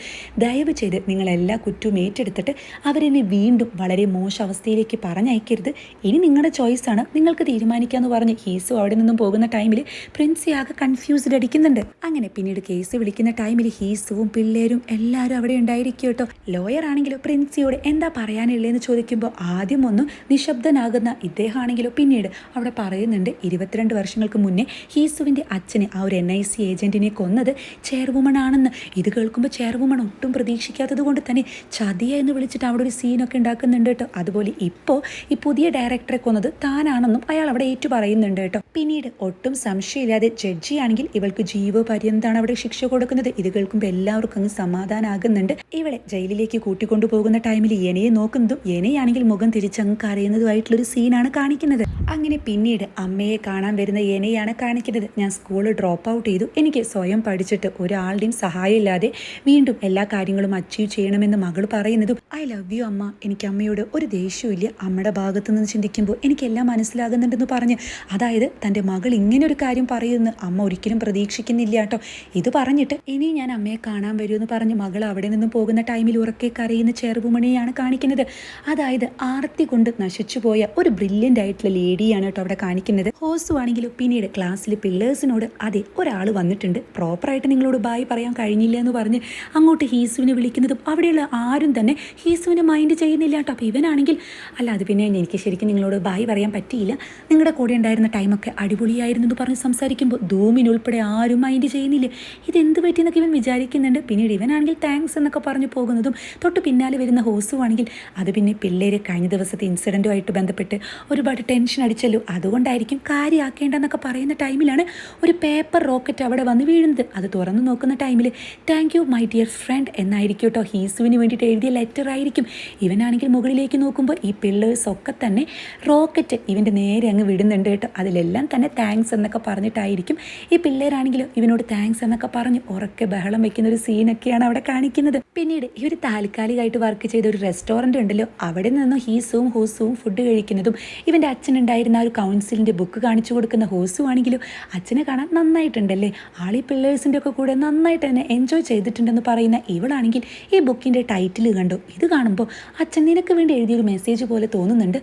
ദയവ് ചെയ്ത് നിങ്ങളെല്ലാ കുറ്റവും ഏറ്റെടുത്തിട്ട് അവരെന്നെ വീണ്ടും വളരെ മോശം അവസ്ഥയിലേക്ക് പറഞ്ഞയക്കരുത്. ഇനി നിങ്ങളുടെ ചോയ്സാണ്, നിങ്ങൾക്ക് തീരുമാനിക്കാമെന്ന് പറഞ്ഞ് ഹീസു അവിടെ നിന്നും പോകുന്ന ടൈമിൽ പ്രിൻസി ആകെ കൺഫ്യൂസ്ഡ് അടിക്കുന്നുണ്ട്. അങ്ങനെ പിന്നീട് കേസ് വിളിക്കുന്ന ടൈമിൽ ഹീസുവും പിള്ളേരും എല്ലാവരും അവിടെ ഉണ്ടായിരിക്കും കേട്ടോ. ലോയർ ആണെങ്കിലോ പ്രിൻസിയോട് എന്താ പറയാനുള്ളതെന്ന് ചോദിക്കുമ്പോൾ ആദ്യം ഒന്ന് നിശബ്ദനാകുന്ന ഇദ്ദേഹമാണെങ്കിലോ പിന്നീട് അവിടെ പറയുന്നുണ്ട്, 22 വർഷങ്ങൾക്ക് മുന്നേ ഹീസുവിൻ്റെ അച്ഛനെ ആ ഒരു NIC ഏജൻറ്റിനെ കൊന്നത് ചെയർവുമൺ ആണെന്ന്. ഇത് കേൾക്കുമ്പോൾ ചെയർവുമൺ ഒട്ടും പ്രതീക്ഷിക്കാത്തത് കൊണ്ട് തന്നെ ചതിയ എന്ന് വിളിച്ചിട്ട് അവിടെ ഒരു സീനൊക്കെ ഉണ്ടാക്കുന്നുണ്ട് കേട്ടോ. അതുപോലെ ഇപ്പോൾ ഈ പുതിയ ഡയറക്ടറെ കൊന്നത് താനാണെന്നും അയാൾ അവിടെ ഏറ്റു പറയുന്നുണ്ട് കേട്ടോ. പിന്നീട് ഒട്ടും സംശയമില്ലാതെ ജഡ്ജിയാണെങ്കിൽ ഇവൾക്ക് ജീവപര്യന്താണ് അവിടെ ശിക്ഷ കൊടുക്കുന്നത്. ഇത് കേൾക്കുമ്പോൾ എല്ലാവർക്കും അങ്ങ് സമാധാനമാകുന്നുണ്ട്. ഇവളെ ജയിലിലേക്ക് കൂട്ടിക്കൊണ്ടു പോകുന്ന ടൈമിൽ യനയെ നോക്കുന്നതും യനയാണെങ്കിൽ മുഖം തിരിച്ചങ്ങ് കരയുന്നതുമായിട്ടുള്ളൊരു സീനാണ് കാണിക്കുന്നത്. അങ്ങനെ പിന്നീട് അമ്മയെ കാണാൻ വരുന്ന യനയാണ് കാണിക്കുന്നത്. ഞാൻ സ്കൂൾ ഡ്രോപ്പ് ഔട്ട് ചെയ്തു, എനിക്ക് സ്വയം പഠിച്ചിട്ട് ഒരാളുടെയും സഹായം ഇല്ലാതെ വീണ്ടും എല്ലാ കാര്യങ്ങളും അച്ചീവ് ചെയ്യണമെന്ന് മകൾ പറയുന്നതും, ഐ ലവ് യു അമ്മ, എനിക്ക് അമ്മയോട് ഒരു ദേഷ്യവും ഇല്ല, അമ്മയുടെ ഭാഗത്തു നിന്ന് ചിന്തിക്കുമ്പോൾ എനിക്കെല്ലാം മനസ്സിലാകുന്നുണ്ടെന്ന് പറഞ്ഞ്, അതായത് തൻ്റെ മകൾ ഇങ്ങനെ ഒരു കാര്യം പറയുമെന്ന് അമ്മ ഒരിക്കലും പ്രതീക്ഷിക്കുന്നില്ല കേട്ടോ. ഇത് പറഞ്ഞിട്ട് ഇനി ഞാൻ അമ്മയെ കാണാൻ വരുമെന്ന് പറഞ്ഞ് മകൾ അവിടെ നിന്നും പോകുന്ന ടൈമിൽ ഉറക്കെ കരയുന്ന ചെറുവുമണിയാണ് കാണിക്കുന്നത്. അതായത് ആർത്തി കൊണ്ട് നശിച്ചു പോയ ഒരു ബ്രില്യൻ്റ് ആയിട്ടുള്ള ലേഡിയാണ് കേട്ടോ അവിടെ കാണിക്കുന്നത്. ഹോസു ആണെങ്കിലും പിന്നീട് ക്ലാസ്സിൽ പിള്ളേഴ്സിനോട് അതെ ഒരാൾ വന്നിട്ടുണ്ട്, പ്രോപ്പറായിട്ട് നിങ്ങളോട് ബായ് പറയാൻ കഴിഞ്ഞില്ല എന്ന് പറഞ്ഞ് അങ്ങോട്ട് ഹീസുവിനെ വിളിക്കുന്നതും അവിടെയുള്ള ആരും തന്നെ ഹീസുവിനെ മൈൻഡ് ചെയ്യുന്നില്ല കേട്ടോ. അപ്പോൾ ഇവനാണെങ്കിൽ അല്ല അത് പിന്നെ എനിക്ക് ശരിക്കും നിങ്ങളോട് ബായ് പറയാൻ പറ്റിയില്ല, നിങ്ങളുടെ കൂടെ ഉണ്ടായിരുന്ന ടൈമൊക്കെ അടിപൊളിയായിരുന്നു എന്ന് പറഞ്ഞ് സംസാരിക്കുമ്പോൾ ധൂമിനുൾപ്പെടെ ആരും മൈൻഡ് ചെയ്യുന്നില്ല. ഇതെന്ത് പറ്റിയെന്നൊക്കെ ഇവൻ വിചാരിക്കുന്നുണ്ട്. പിന്നീട് ഇവനാണെങ്കിൽ താങ്ക്സ് എന്നൊക്കെ പറഞ്ഞു പോകുന്നതും തൊട്ട് പിന്നാലെ വരുന്ന ഹോസു ആണെങ്കിൽ അത് പിന്നെ പിള്ളേരെ കഴിഞ്ഞ ദിവസത്തെ ഇൻസിഡൻറ്റുമായിട്ട് ബന്ധപ്പെട്ട് ഒരുപാട് ടെൻഷൻ അടിച്ചല്ലോ, അതുകൊണ്ടായിരിക്കും കാര്യമാക്കേണ്ടെന്നൊക്കെ പറയുന്ന ടൈമിലാണ് ഒരു പേപ്പർ റോക്കറ്റ് അവിടെ വന്ന് വീഴുന്നത്. അത് തുറന്നു നോക്കുന്ന ടൈമിൽ thank you my dear friend എന്നായിരിക്കും കേട്ടോ ഹീസുവിന് വേണ്ടിയിട്ട് എഴുതിയ ലെറ്റർ ആയിരിക്കും. ഇവനാണെങ്കിൽ മുകളിലേക്ക് നോക്കുമ്പോൾ ഈ പിള്ളേഴ്സ് ഒക്കെ തന്നെ റോക്കറ്റ് ഇവൻ്റെ നേരെ അങ്ങ് വിടുന്നുണ്ട് കേട്ടോ. അതിലെല്ലാം തന്നെ താങ്ക്സ് എന്നൊക്കെ പറഞ്ഞിട്ടായിരിക്കും ഈ പിള്ളേരാണെങ്കിലും ഇവനോട് താങ്ക്സ് എന്നൊക്കെ പറഞ്ഞ് ഉറക്കെ ബഹളം വെക്കുന്ന ഒരു സീനൊക്കെയാണ് അവിടെ കാണിക്കുന്നത്. പിന്നീട് ഈ ഒരു താൽക്കാലികമായിട്ട് വർക്ക് ചെയ്ത ഒരു റെസ്റ്റോറൻറ്റ് ഉണ്ടല്ലോ, അവിടെ നിന്ന് ഹീസുവും ഹോസുവും ഫുഡ് കഴിക്കുന്നതും ഇവൻ്റെ അച്ഛനുണ്ടായിരുന്ന ആ ഒരു കൗൺസിലിൻ്റെ ബുക്ക് കാണിച്ചു കൊടുക്കുന്ന ഹോസു ആണെങ്കിലും അച്ഛനെ കാണാൻ നന്നായിട്ടുണ്ടല്ലേ, ആളീ പിള്ളേഴ്സിൻ്റെ ഒക്കെ കൂടെ നന്നായിട്ട് തന്നെ എൻജോയ് ചെയ്തിട്ടുണ്ടെന്ന് പറയുന്ന ഇവളാണെങ്കിൽ ഈ ബുക്കിൻ്റെ ടൈറ്റിൽ കണ്ടു. ഇത് കാണുമ്പോൾ അച്ഛൻ നിനക്ക് വേണ്ടി എഴുതിയൊരു മെസ്സേജ് പോലെ തോന്നുന്നുണ്ട്,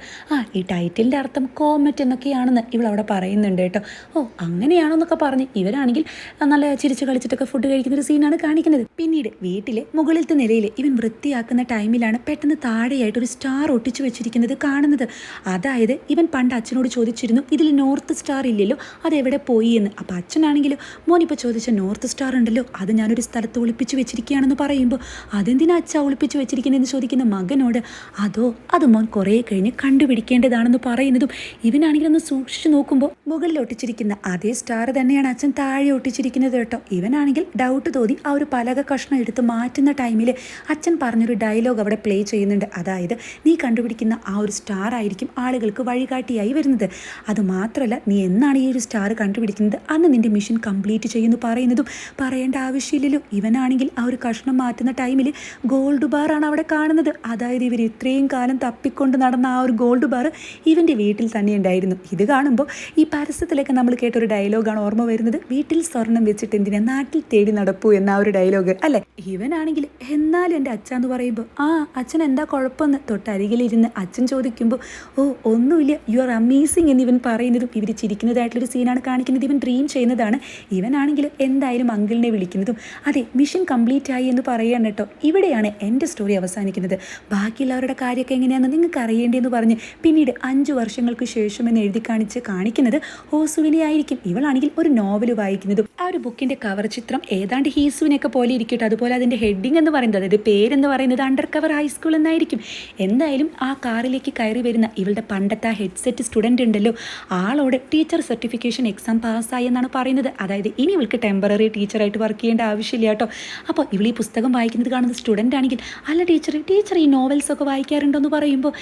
ഈ ടൈറ്റിലിൻ്റെ അർത്ഥം കോമറ്റ് എന്നൊക്കെയാണെന്ന് ഇവളവിടെ പറയുന്നുണ്ട് കേട്ടോ. ഓ അങ്ങനെയാണോ എന്നൊക്കെ പറഞ്ഞ് ഇവരാണെങ്കിൽ നല്ല ചിരിച്ച് കളിച്ചിട്ടൊക്കെ ഫുഡ് കഴിക്കുന്ന ഒരു സീനാണ് കാണിക്കുന്നത്. പിന്നീട് വീട്ടിലെ മുകളിലത്തെ നിലയിൽ ഇവൻ വൃത്തിയാക്കുന്ന ടൈമിലാണ് പെട്ടെന്ന് താഴെയായിട്ട് ഒരു സ്റ്റാർ ഒട്ടിച്ചു വെച്ചിരിക്കുന്നത് കാണുന്നത്. അതായത് ഇവൻ പണ്ട് അച്ഛനോട് ചോദിച്ചിരുന്നു ഇതിൽ നോർത്ത് സ്റ്റാർ ഇല്ലല്ലോ അതെവിടെ പോയി എന്ന്. അപ്പോൾ അച്ഛനാണെങ്കിലും മോനിപ്പോൾ ചോദിച്ച നോർത്ത് സ്റ്റാർ ഉണ്ടല്ലോ അത് ഞാനൊരു സ്ഥലത്ത് ഒളിപ്പിച്ച് വെച്ചിരിക്കുകയാണെന്ന് പറയുമ്പോൾ അതെന്തിനാ അച്ഛ ഒളിപ്പിച്ച് വെച്ചിരിക്കുന്നതെന്ന് ചോദിക്കുന്ന മകനോട് അത് മോൻ കുറേ കഴിഞ്ഞ് കണ്ടുപിടിക്കേണ്ടതാണെന്ന് പറയുന്നതും ഇവനാണെങ്കിൽ ഒന്ന് സൂക്ഷിച്ചു നോക്കുമ്പോൾ മുകളിൽ ഒട്ടിച്ചിരിക്കുന്ന അതേ സ്റ്റാർ തന്നെയാണ് അച്ഛൻ താഴെ ഒട്ടിച്ചിരിക്കുന്നത് കേട്ടോ. ഇവനാണെങ്കിൽ ഡൗട്ട് തോന്നി ആ ഒരു പലക കഷ്ണം എടുത്ത് മാറ്റുന്ന ടൈമിൽ അച്ഛൻ പറഞ്ഞൊരു ഡയലോഗ് അവിടെ പ്ലേ ചെയ്യുന്നുണ്ട്. അതായത് നീ കണ്ടുപിടിക്കുന്ന ആ ഒരു സ്റ്റാർ ആയിരിക്കും ആളുകൾക്ക് വഴികാട്ടിയായി വരുന്നത്, അതുമാത്രമല്ല നീ എന്നാണ് ഈ ഒരു സ്റ്റാർ കണ്ടുപിടിക്കുന്നത് അന്ന് നിന്റെ മിഷൻ കംപ്ലീറ്റ് ചെയ്യുമെന്ന് പറയുന്നതും പറയേണ്ട ആവശ്യമില്ലല്ലോ. ഇവനാണെങ്കിൽ ആ ഒരു കഷ്ണം മാറ്റുന്ന ടൈമിൽ ഗോൾഡ് ബാറാണ് അവിടെ കാണുന്നത്. അതായത് ഇവർ ഇത്രയും കാലം തപ്പിക്കൊണ്ട് നടന്ന ആ ഒരു ഗോൾഡ് ബാർ ഇവൻ്റെ വീട്ടിൽ തന്നെ ഉണ്ടായിരുന്നു. ഇത് കാണുമ്പോൾ ഈ പരസ്യത്തിലൊക്കെ നമ്മൾ കേട്ടൊരു ഡയലോഗാണ് ഓർമ്മ വരുന്നത്, വീട്ടിൽ സ്വർണം വെച്ചിട്ട് എന്തിനാ നാട്ടിൽ തേടി നടപ്പൂ എന്ന ആ ഒരു ഡയലോഗ് അല്ലേ. ഇവനാണെങ്കിൽ എന്നാലും എൻ്റെ അച്ഛ എന്ന് പറയുമ്പോൾ അച്ഛൻ എന്താ കുഴപ്പമെന്ന് തൊട്ടരികിലിരുന്ന് അച്ഛൻ ചോദിക്കുമ്പോൾ ഒന്നുമില്ല യു ആർ അമേസിങ് എന്നിവൻ പറയുന്നതും ഇവർ ചിരിക്കുന്നതായിട്ടുള്ളൊരു സീനാണ് കാണിക്കുന്നത്. ഇവൻ ഡ്രീം ചെയ്യുന്നതാണ്. ഇവനാണെങ്കിൽ എന്തായാലും അങ്കിളിനെ വിളിക്കുന്നതും അതെ മിഷൻ കംപ്ലീറ്റ് ആയി എന്ന് പറയുകയാണ് കേട്ടോ. ഇവിടെയാണ് എൻ്റെ സ്റ്റോറി അവസാനിക്കുന്നത്. ബാക്കിയുള്ളവരുടെ കാര്യമൊക്കെ എങ്ങനെയാണെന്ന് നിങ്ങൾക്ക് അറിയേണ്ടതെന്ന് പറഞ്ഞ് പിന്നീട് 5 വർഷങ്ങൾക്ക് ശേഷം എന്ന് എഴുതി കാണിക്കുന്നത് ഹോസുവിനെ ആയിരിക്കും. ഇവളാണെങ്കിൽ ഒരു നോവൽ വായിക്കുന്നതും ആ ഒരു ബുക്കിൻ്റെ കവർ ചിത്രം ഏതാണ്ട് ഹീസുവിനെയൊക്കെ പോലെ ഇരിക്കട്ടെ. അതുപോലെ അതിൻ്റെ ഹെഡിങ് എന്ന് പറയുന്നത് അതായത് പേരെന്ന് പറയുന്നത് അണ്ടർ കവർ ഹൈസ്കൂൾ എന്നായിരിക്കും. എന്തായാലും ആ കാറിലേക്ക് കയറി വരുന്ന ഇവളുടെ പണ്ടത്തെ ആ ഹെഡ്സെറ്റ് സ്റ്റുഡൻ്റ് ഉണ്ടല്ലോ ആളോട് ടീച്ചർ സർട്ടിഫിക്കേഷൻ എക്സാം പാസ്സായി എന്നാണ് പറയുന്നത്. അതായത് ഇനി ഇവൾക്ക് ടെമ്പററി ടീച്ചറായിട്ട് വർക്ക് ചെയ്യേണ്ട ആവശ്യമില്ല കേട്ടോ. അപ്പോൾ ഇവൾ ഈ പുസ്തകം വായിക്കുന്നത് കാണുന്ന സ്റ്റുഡൻ്റ് ആണെങ്കിൽ അല്ല ടീച്ചർ ഈ നോവൽസൊക്കെ വായിക്കാറുണ്ടോ എന്ന് പറയുമ്പോൾ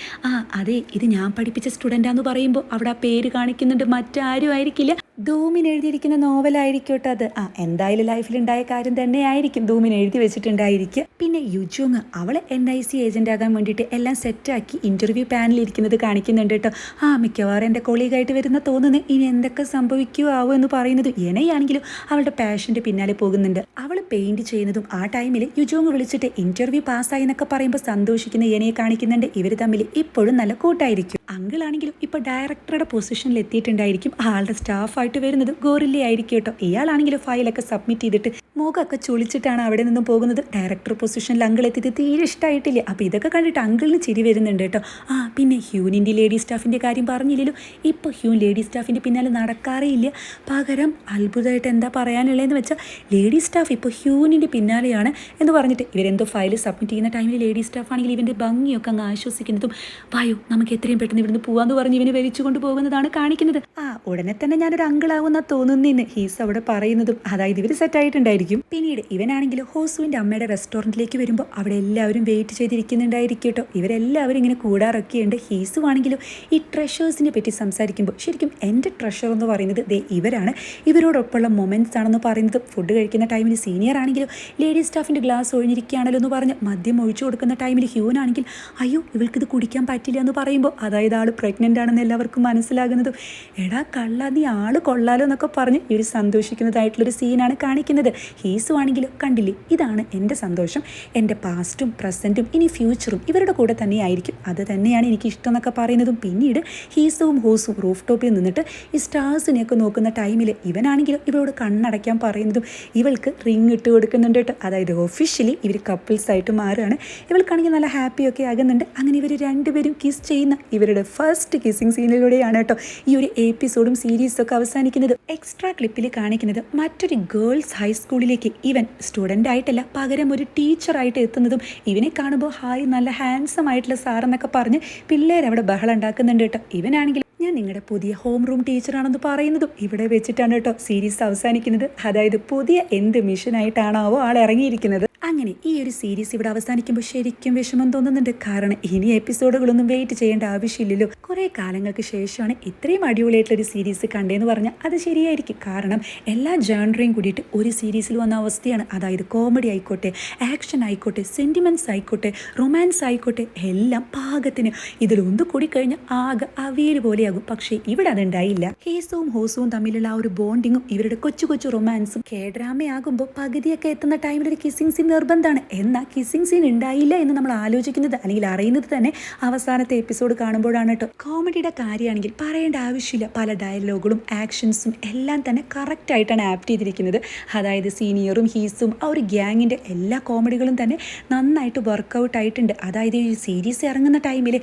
അതെ ഇത് ഞാൻ പഠിപ്പിച്ച സ്റ്റുഡൻ്റാന്ന് പറയുമ്പോൾ അവിടെ ആ പേര് കാണിക്കുന്നുണ്ട്, മറ്റാരും ആയിരിക്കില്ല, ധൂമിൻ എഴുതിയിരിക്കുന്ന നോവലായിരിക്കട്ടെ അത്. എന്തായാലും ലൈഫിലുണ്ടായ കാര്യം തന്നെ ആയിരിക്കും ധൂമിൻ എഴുതി വെച്ചിട്ടുണ്ടായിരിക്കുക. പിന്നെ യുജോങ് അവളെ NIC ഏജന്റ് ആകാൻ വേണ്ടിയിട്ട് എല്ലാം സെറ്റാക്കി ഇന്റർവ്യൂ പാനലിൽ ഇരിക്കുന്നത് കാണിക്കുന്നുണ്ട് കേട്ടോ. മിക്കവാറും എൻ്റെ കൊളീഗായിട്ട് വരുന്ന തോന്നുന്നു, ഇനി എന്തൊക്കെ സംഭവിക്കുമോ ആവോ എന്ന് പറയുന്നത്. എനയാണെങ്കിലും അവളുടെ പാഷൻ്റെ പിന്നാലെ പോകുന്നുണ്ട്. അവൾ പെയിന്റ് ചെയ്യുന്നതും ആ ടൈമിൽ യുജോങ് വിളിച്ചിട്ട് ഇന്റർവ്യൂ പാസ്സായി എന്നൊക്കെ പറയുമ്പോൾ സന്തോഷിക്കുന്ന എനയെ കാണിക്കുന്നുണ്ട്. ഇവർ തമ്മിൽ ഇപ്പോഴും നല്ല കൂട്ടായിരിക്കും. അങ്കിളാണെങ്കിലും ഇപ്പോൾ ഡയറക്ടറുടെ പൊസിഷനിൽ എത്തിയിട്ടുണ്ടായിരിക്കും. ആളുടെ സ്റ്റാഫായിട്ട് വരുന്നത് ഗോറില്ല ആയിരിക്കും കേട്ടോ. ഇയാളാണെങ്കിലും ഫയലൊക്കെ സബ്മിറ്റ് ചെയ്തിട്ട് മുഖമൊക്കെ ചുളിച്ചിട്ടാണ് അവിടെ നിന്നും പോകുന്നത്. ഡയറക്ടർ പൊസിഷനിൽ അങ്കിൾ എത്തിയത് തീരെ ഇഷ്ടമായിട്ടില്ല. അപ്പോൾ ഇതൊക്കെ കണ്ടിട്ട് അങ്കിളിന് ചിരി വരുന്നുണ്ട് കേട്ടോ. പിന്നെ ഹ്യൂനിൻ്റെ ലേഡി സ്റ്റാഫിൻ്റെ കാര്യം പറഞ്ഞില്ലല്ലോ. ഇപ്പോൾ ഹ്യൂൻ ലേഡി സ്റ്റാഫിൻ്റെ പിന്നാലെ നടക്കാറേ ഇല്ല. പകരം അത്ഭുതമായിട്ട് എന്താ പറയാനുള്ളതെന്ന് വെച്ചാൽ ലേഡി സ്റ്റാഫ് ഇപ്പോൾ ഹ്യൂനിൻ്റെ പിന്നാലെയാണ് എന്ന് പറഞ്ഞിട്ട് ഇവരെന്തോ ഫയൽ സബ്മിറ്റ് ചെയ്യുന്ന ടൈമിൽ ലേഡി സ്റ്റാഫ് ആണെങ്കിൽ ഇവൻ്റെ ഭംഗിയൊക്കെ അങ്ങ് ആശ്വസിക്കുന്നതും വായോ നമുക്ക് എത്രയും പെട്ടെന്ന് ഇവിടുന്ന് പോകാമെന്ന് പറഞ്ഞ് ഇവനെ വലിച്ചു കൊണ്ട് പോകുന്നതാണ് കാണിക്കുന്നത്. ഉടനെ തന്നെ ഞാനൊരു അങ്കിളാവുന്ന തോന്നുന്നതിന് ഹീസ് അവിടെ പറയുന്നതും അതായത് ഇവർ സെറ്റായിട്ടുണ്ടായിരിക്കും. പിന്നീട് ഇവനാണെങ്കിലും ഹോസുവിൻ്റെ അമ്മയുടെ റെസ്റ്റോറൻറ്റിലേക്ക് വരുമ്പോൾ അവിടെ എല്ലാവരും വെയിറ്റ് ചെയ്തിരിക്കുന്നുണ്ടായിരിക്കും കേട്ടോ. ഇവരെല്ലാവരും ഇങ്ങനെ കൂടാറൊക്കെയുണ്ട്. ഹീസും ആണെങ്കിലും ഈ ട്രഷേഴ്സിനെ പറ്റി സംസാരിക്കുമ്പോൾ ശരിക്കും എൻ്റെ ട്രഷർ എന്ന് പറയുന്നത് ഇവരാണ്, ഇവരോടൊപ്പമുള്ള മൊമെൻറ്റ്സ് ആണെന്ന് പറയുന്നത്. ഫുഡ് കഴിക്കുന്ന ടൈമിൽ സീനിയർ ആണെങ്കിലും ലേഡി സ്റ്റാഫിൻ്റെ ഗ്ലാസ് ഒഴിഞ്ഞിരിക്കുകയാണല്ലോ എന്ന് പറഞ്ഞ് മദ്യം ഒഴിച്ചു കൊടുക്കുന്ന ടൈമിൽ ഹ്യൂനാണെങ്കിൽ അയ്യോ ഇവൾക്കിത് കുടിക്കാൻ പറ്റില്ല എന്ന് പറയുമ്പോൾ അതായത് ആൾ പ്രഗ്നൻ്റ് ആണെന്ന് എല്ലാവർക്കും മനസ്സിലാകുന്നതും എടാ കള്ള നീ ആൾ കൊള്ളാലോ എന്നൊക്കെ പറഞ്ഞ് ഇവർ സന്തോഷിക്കുന്നതായിട്ടുള്ളൊരു സീനാണ് കാണിക്കുന്നത്. ഹീസും ആണെങ്കിലും കണ്ടില്ലേ ഇതാണ് എൻ്റെ സന്തോഷം, എൻ്റെ പാസ്റ്റും പ്രസൻറ്റും ഇനി ഫ്യൂച്ചറും ഇവരുടെ കൂടെ തന്നെയായിരിക്കും, അത് തന്നെയാണ് എനിക്ക് ഇഷ്ടം എന്നൊക്കെ പറയുന്നതും. പിന്നീട് ഹീസുവും ഹോസും റൂഫ് ടോപ്പിൽ നിന്നിട്ട് ഈ സ്റ്റാർസിനെയൊക്കെ നോക്കുന്ന ടൈമിൽ ഇവനാണെങ്കിലും ഇവരോട് കണ്ണടയ്ക്കാൻ പറയുന്നതും ഇവൾക്ക് റിങ് ഇട്ട് കൊടുക്കുന്നുണ്ട് കേട്ടോ. അതായത് ഒഫീഷ്യലി ഇവർ കപ്പിൾസായിട്ട് മാറുകയാണ്. ഇവൾക്കാണെങ്കിൽ നല്ല ഹാപ്പിയൊക്കെ ആകുന്നുണ്ട്. അങ്ങനെ ഇവർ രണ്ടുപേരും കിസ് ചെയ്യുന്ന ഇവരുടെ ഫസ്റ്റ് കിസ്സിങ് സീനിലൂടെയാണ് കേട്ടോ ഈ ഒരു എപ്പിസോഡും സീരീസൊക്കെ അവസാനിക്കുന്നത്. എക്സ്ട്രാ ക്ലിപ്പിൽ കാണിക്കുന്നത് മറ്റൊരു ഗേൾസ് ഹൈസ്കൂളിലേക്ക് ഇവൻ സ്റ്റുഡൻ്റ് ആയിട്ടല്ല പകരം ഒരു ടീച്ചറായിട്ട് എത്തുന്നതും ഇവനെ കാണുമ്പോൾ ഹായ് നല്ല ഹാൻസം ആയിട്ടുള്ള സാറെന്നൊക്കെ പറഞ്ഞ് പിള്ളേരവിടെ ബഹളം ഉണ്ടാക്കുന്നുണ്ട് കേട്ടോ. ഇവനാണെങ്കിൽ ഞാൻ നിങ്ങളുടെ പുതിയ ഹോം റൂം ടീച്ചറാണെന്ന് പറയുന്നതും ഇവിടെ വെച്ചിട്ടാണ് കേട്ടോ സീരീസ് അവസാനിക്കുന്നത്. അതായത് പുതിയ എന്ത് മിഷനായിട്ടാണാവോ ആൾ ഇറങ്ങിയിരിക്കുന്നത്. അങ്ങനെ ഈ ഒരു സീരീസ് ഇവിടെ അവസാനിക്കുമ്പോൾ ശരിക്കും വിഷമം തോന്നുന്നുണ്ട്. കാരണം ഇനി എപ്പിസോഡുകളൊന്നും വെയിറ്റ് ചെയ്യേണ്ട ആവശ്യമില്ലല്ലോ. കുറേ കാലങ്ങൾക്ക് ശേഷമാണ് ഇത്രയും അടിപൊളിയായിട്ടുള്ളൊരു സീരീസ് കണ്ടതെന്ന് പറഞ്ഞാൽ അത് ശരിയായിരിക്കും. കാരണം എല്ലാ ജോൺറയും കൂടിയിട്ട് ഒരു സീരീസിൽ വന്ന അവസ്ഥയാണ്. അതായത് കോമഡി ആയിക്കോട്ടെ, ആക്ഷൻ ആയിക്കോട്ടെ, സെൻറ്റിമെൻറ്റ്സ് ആയിക്കോട്ടെ, റൊമാൻസ് ആയിക്കോട്ടെ, എല്ലാം പാകത്തിന് ഇതിലൊന്നു കൂടി കഴിഞ്ഞാൽ ആകെ അവിയൽ പോലെയാകും. പക്ഷേ ഇവിടെ അതുണ്ടായില്ല. ഹേസുവും ഹോസുവും തമ്മിലുള്ള ആ ഒരു ബോണ്ടിങ്ങും ഇവരുടെ കൊച്ചു കൊച്ചു റൊമാൻസും കേഡ്രാമയാകുമ്പോൾ പകുതിയൊക്കെ എത്തുന്ന ടൈമിൽ ഒരു കിസ്സിങ് സീൻ നിർബന്ധമാണ്. എന്നാൽ കിസ്സിങ് സീൻ ഉണ്ടായില്ല എന്ന് നമ്മൾ ആലോചിക്കുന്നത് അല്ലെങ്കിൽ അറിയുന്നത് തന്നെ അവസാനത്തെ എപ്പിസോഡ് കാണുമ്പോഴാണ് കേട്ടോ. കോമഡിയുടെ കാര്യമാണെങ്കിൽ പറയേണ്ട ആവശ്യമില്ല. പല ഡയലോഗുകളും ആക്ഷൻസും എല്ലാം തന്നെ കറക്റ്റായിട്ടാണ് ആപ്റ്റ് ചെയ്തിരിക്കുന്നത്. അതായത് സീനിയറും ഹീസും ആ ഒരു ഗ്യാങ്ങിൻ്റെ എല്ലാ കോമഡികളും തന്നെ നന്നായിട്ട് വർക്കൗട്ട് ആയിട്ടുണ്ട്. അതായത് ഈ സീരീസ് ഇറങ്ങുന്ന ടൈമിൽ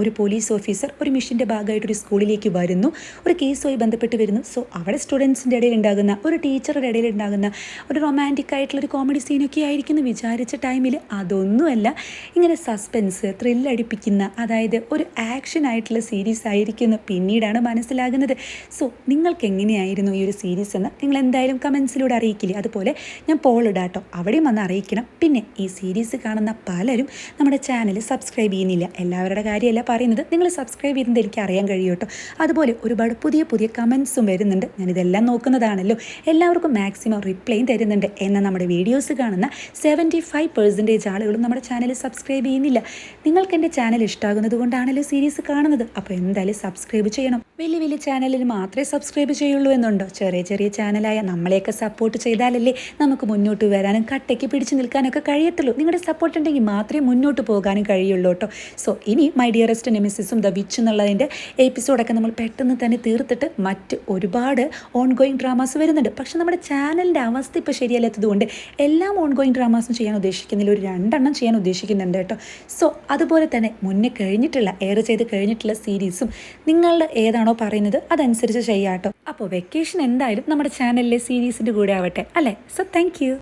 ഒരു പോലീസ് ഓഫീസർ ഒരു മിഷൻ്റെ ഭാഗമായിട്ട് ഒരു സ്കൂളിലേക്ക് വരുന്നു, ഒരു കേസുമായി ബന്ധപ്പെട്ട് വരുന്നു. സോ അവിടെ സ്റ്റുഡൻസിൻ്റെ ഇടയിൽ ഉണ്ടാകുന്ന ഒരു ടീച്ചറുടെ ഇടയിൽ ഉണ്ടാകുന്ന ഒരു റൊമാൻറ്റിക് ആയിട്ടുള്ളൊരു കോമഡി സീനൊക്കെ ആയിരിക്കുന്നു വിചാരിച്ച ടൈമിൽ അതൊന്നുമല്ല. ഇങ്ങനെ സസ്പെൻസ് ത്രില്ലടിപ്പിക്കുന്ന അതായത് ഒരു ആക്ഷൻ ആയിട്ടുള്ള സീരീസ് ആയിരിക്കുന്നു പിന്നീടാണ് മനസ്സിലാകുന്നത്. സോ നിങ്ങൾക്ക് എങ്ങനെയായിരുന്നു ഈ ഒരു സീരീസ് എന്ന് നിങ്ങൾ എന്തായാലും കമൻസിലൂടെ അറിയിക്കില്ലേ. അതുപോലെ ഞാൻ പോൾ ഇടാട്ടോ, അവിടെയും വന്ന് അറിയിക്കണം. പിന്നെ ഈ സീരീസ് കാണുന്ന പലരും നമ്മുടെ ചാനൽ സബ്സ്ക്രൈബ് ചെയ്യുന്നില്ല. എല്ലാവരുടെ കാര്യമല്ല പറയുന്നത്, നിങ്ങൾ സബ്സ്ക്രൈബ് ചെയ്യുന്നത് എനിക്ക് അറിയാൻ കഴിയും കേട്ടോ. അതുപോലെ ഒരുപാട് പുതിയ പുതിയ കമൻസും വരുന്നുണ്ട്. ഞാനിതെല്ലാം നോക്കുന്നതാണല്ലോ. എല്ലാവർക്കും മാക്സിമം റിപ്ലൈയും തരുന്നുണ്ട്. എന്നാൽ നമ്മുടെ വീഡിയോസ് കാണുന്ന 75% ആളുകളും നമ്മുടെ ചാനൽ സബ്സ്ക്രൈബ് ചെയ്യുന്നില്ല. നിങ്ങൾക്ക് എൻ്റെ ചാനൽ ഇഷ്ടമാകുന്നത് കൊണ്ടാണല്ലോ സീരീസ് കാണുന്നത്. അപ്പോൾ എന്തായാലും സബ്സ്ക്രൈബ് ചെയ്യണം. വലിയ വലിയ ചാനലിൽ മാത്രമേ സബ്സ്ക്രൈബ് ചെയ്യുള്ളൂ എന്നുണ്ടോ? ചെറിയ ചെറിയ ചാനലായ നമ്മളെയൊക്കെ സപ്പോർട്ട് ചെയ്താലല്ലേ നമുക്ക് മുന്നോട്ട് വരാനും കട്ടയ്ക്ക് പിടിച്ചു നിൽക്കാനൊക്കെ കഴിയത്തുള്ളൂ. നിങ്ങളുടെ സപ്പോർട്ട് ഉണ്ടെങ്കിൽ മാത്രമേ മുന്നോട്ട് പോകാനും കഴിയുള്ളൂ കേട്ടോ. സോ ഇനി മൈ ഡിയറസ്റ്റ് നെമിസിസും ദ വിച്ച് എന്നുള്ളതിൻ്റെ എപ്പിസോഡൊക്കെ നമ്മൾ പെട്ടെന്ന് തന്നെ തീർത്തിട്ട് മറ്റ് ഒരുപാട് ഓൺ ഗോയിങ് ഡ്രാമാസ് വരുന്നുണ്ട്. പക്ഷെ നമ്മുടെ ചാനലിൻ്റെ അവസ്ഥ ഇപ്പോൾ ശരിയല്ലാത്തത് കൊണ്ട് എല്ലാം ഓൺ ഗോയിങ് ഡ്രാമാസും ചെയ്യാൻ ഉദ്ദേശിക്കുന്നില്ല, ഒരു 2 എണ്ണം ചെയ്യാൻ ഉദ്ദേശിക്കുന്നുണ്ട് കേട്ടോ. സോ അതുപോലെ തന്നെ മുന്നേ കഴിഞ്ഞിട്ടുള്ള എയർ ചെയ്ത് കഴിഞ്ഞിട്ടുള്ള സീരീസും നിങ്ങളുടെ ഏതാണോ പറയുന്നത് അതനുസരിച്ച് ചെയ്യാം കേട്ടോ. അപ്പോൾ വെക്കേഷൻ എന്തായാലും നമ്മുടെ ചാനലിലെ സീരീസിൻ്റെ കൂടെ ആവട്ടെ അല്ലേ. So thank you.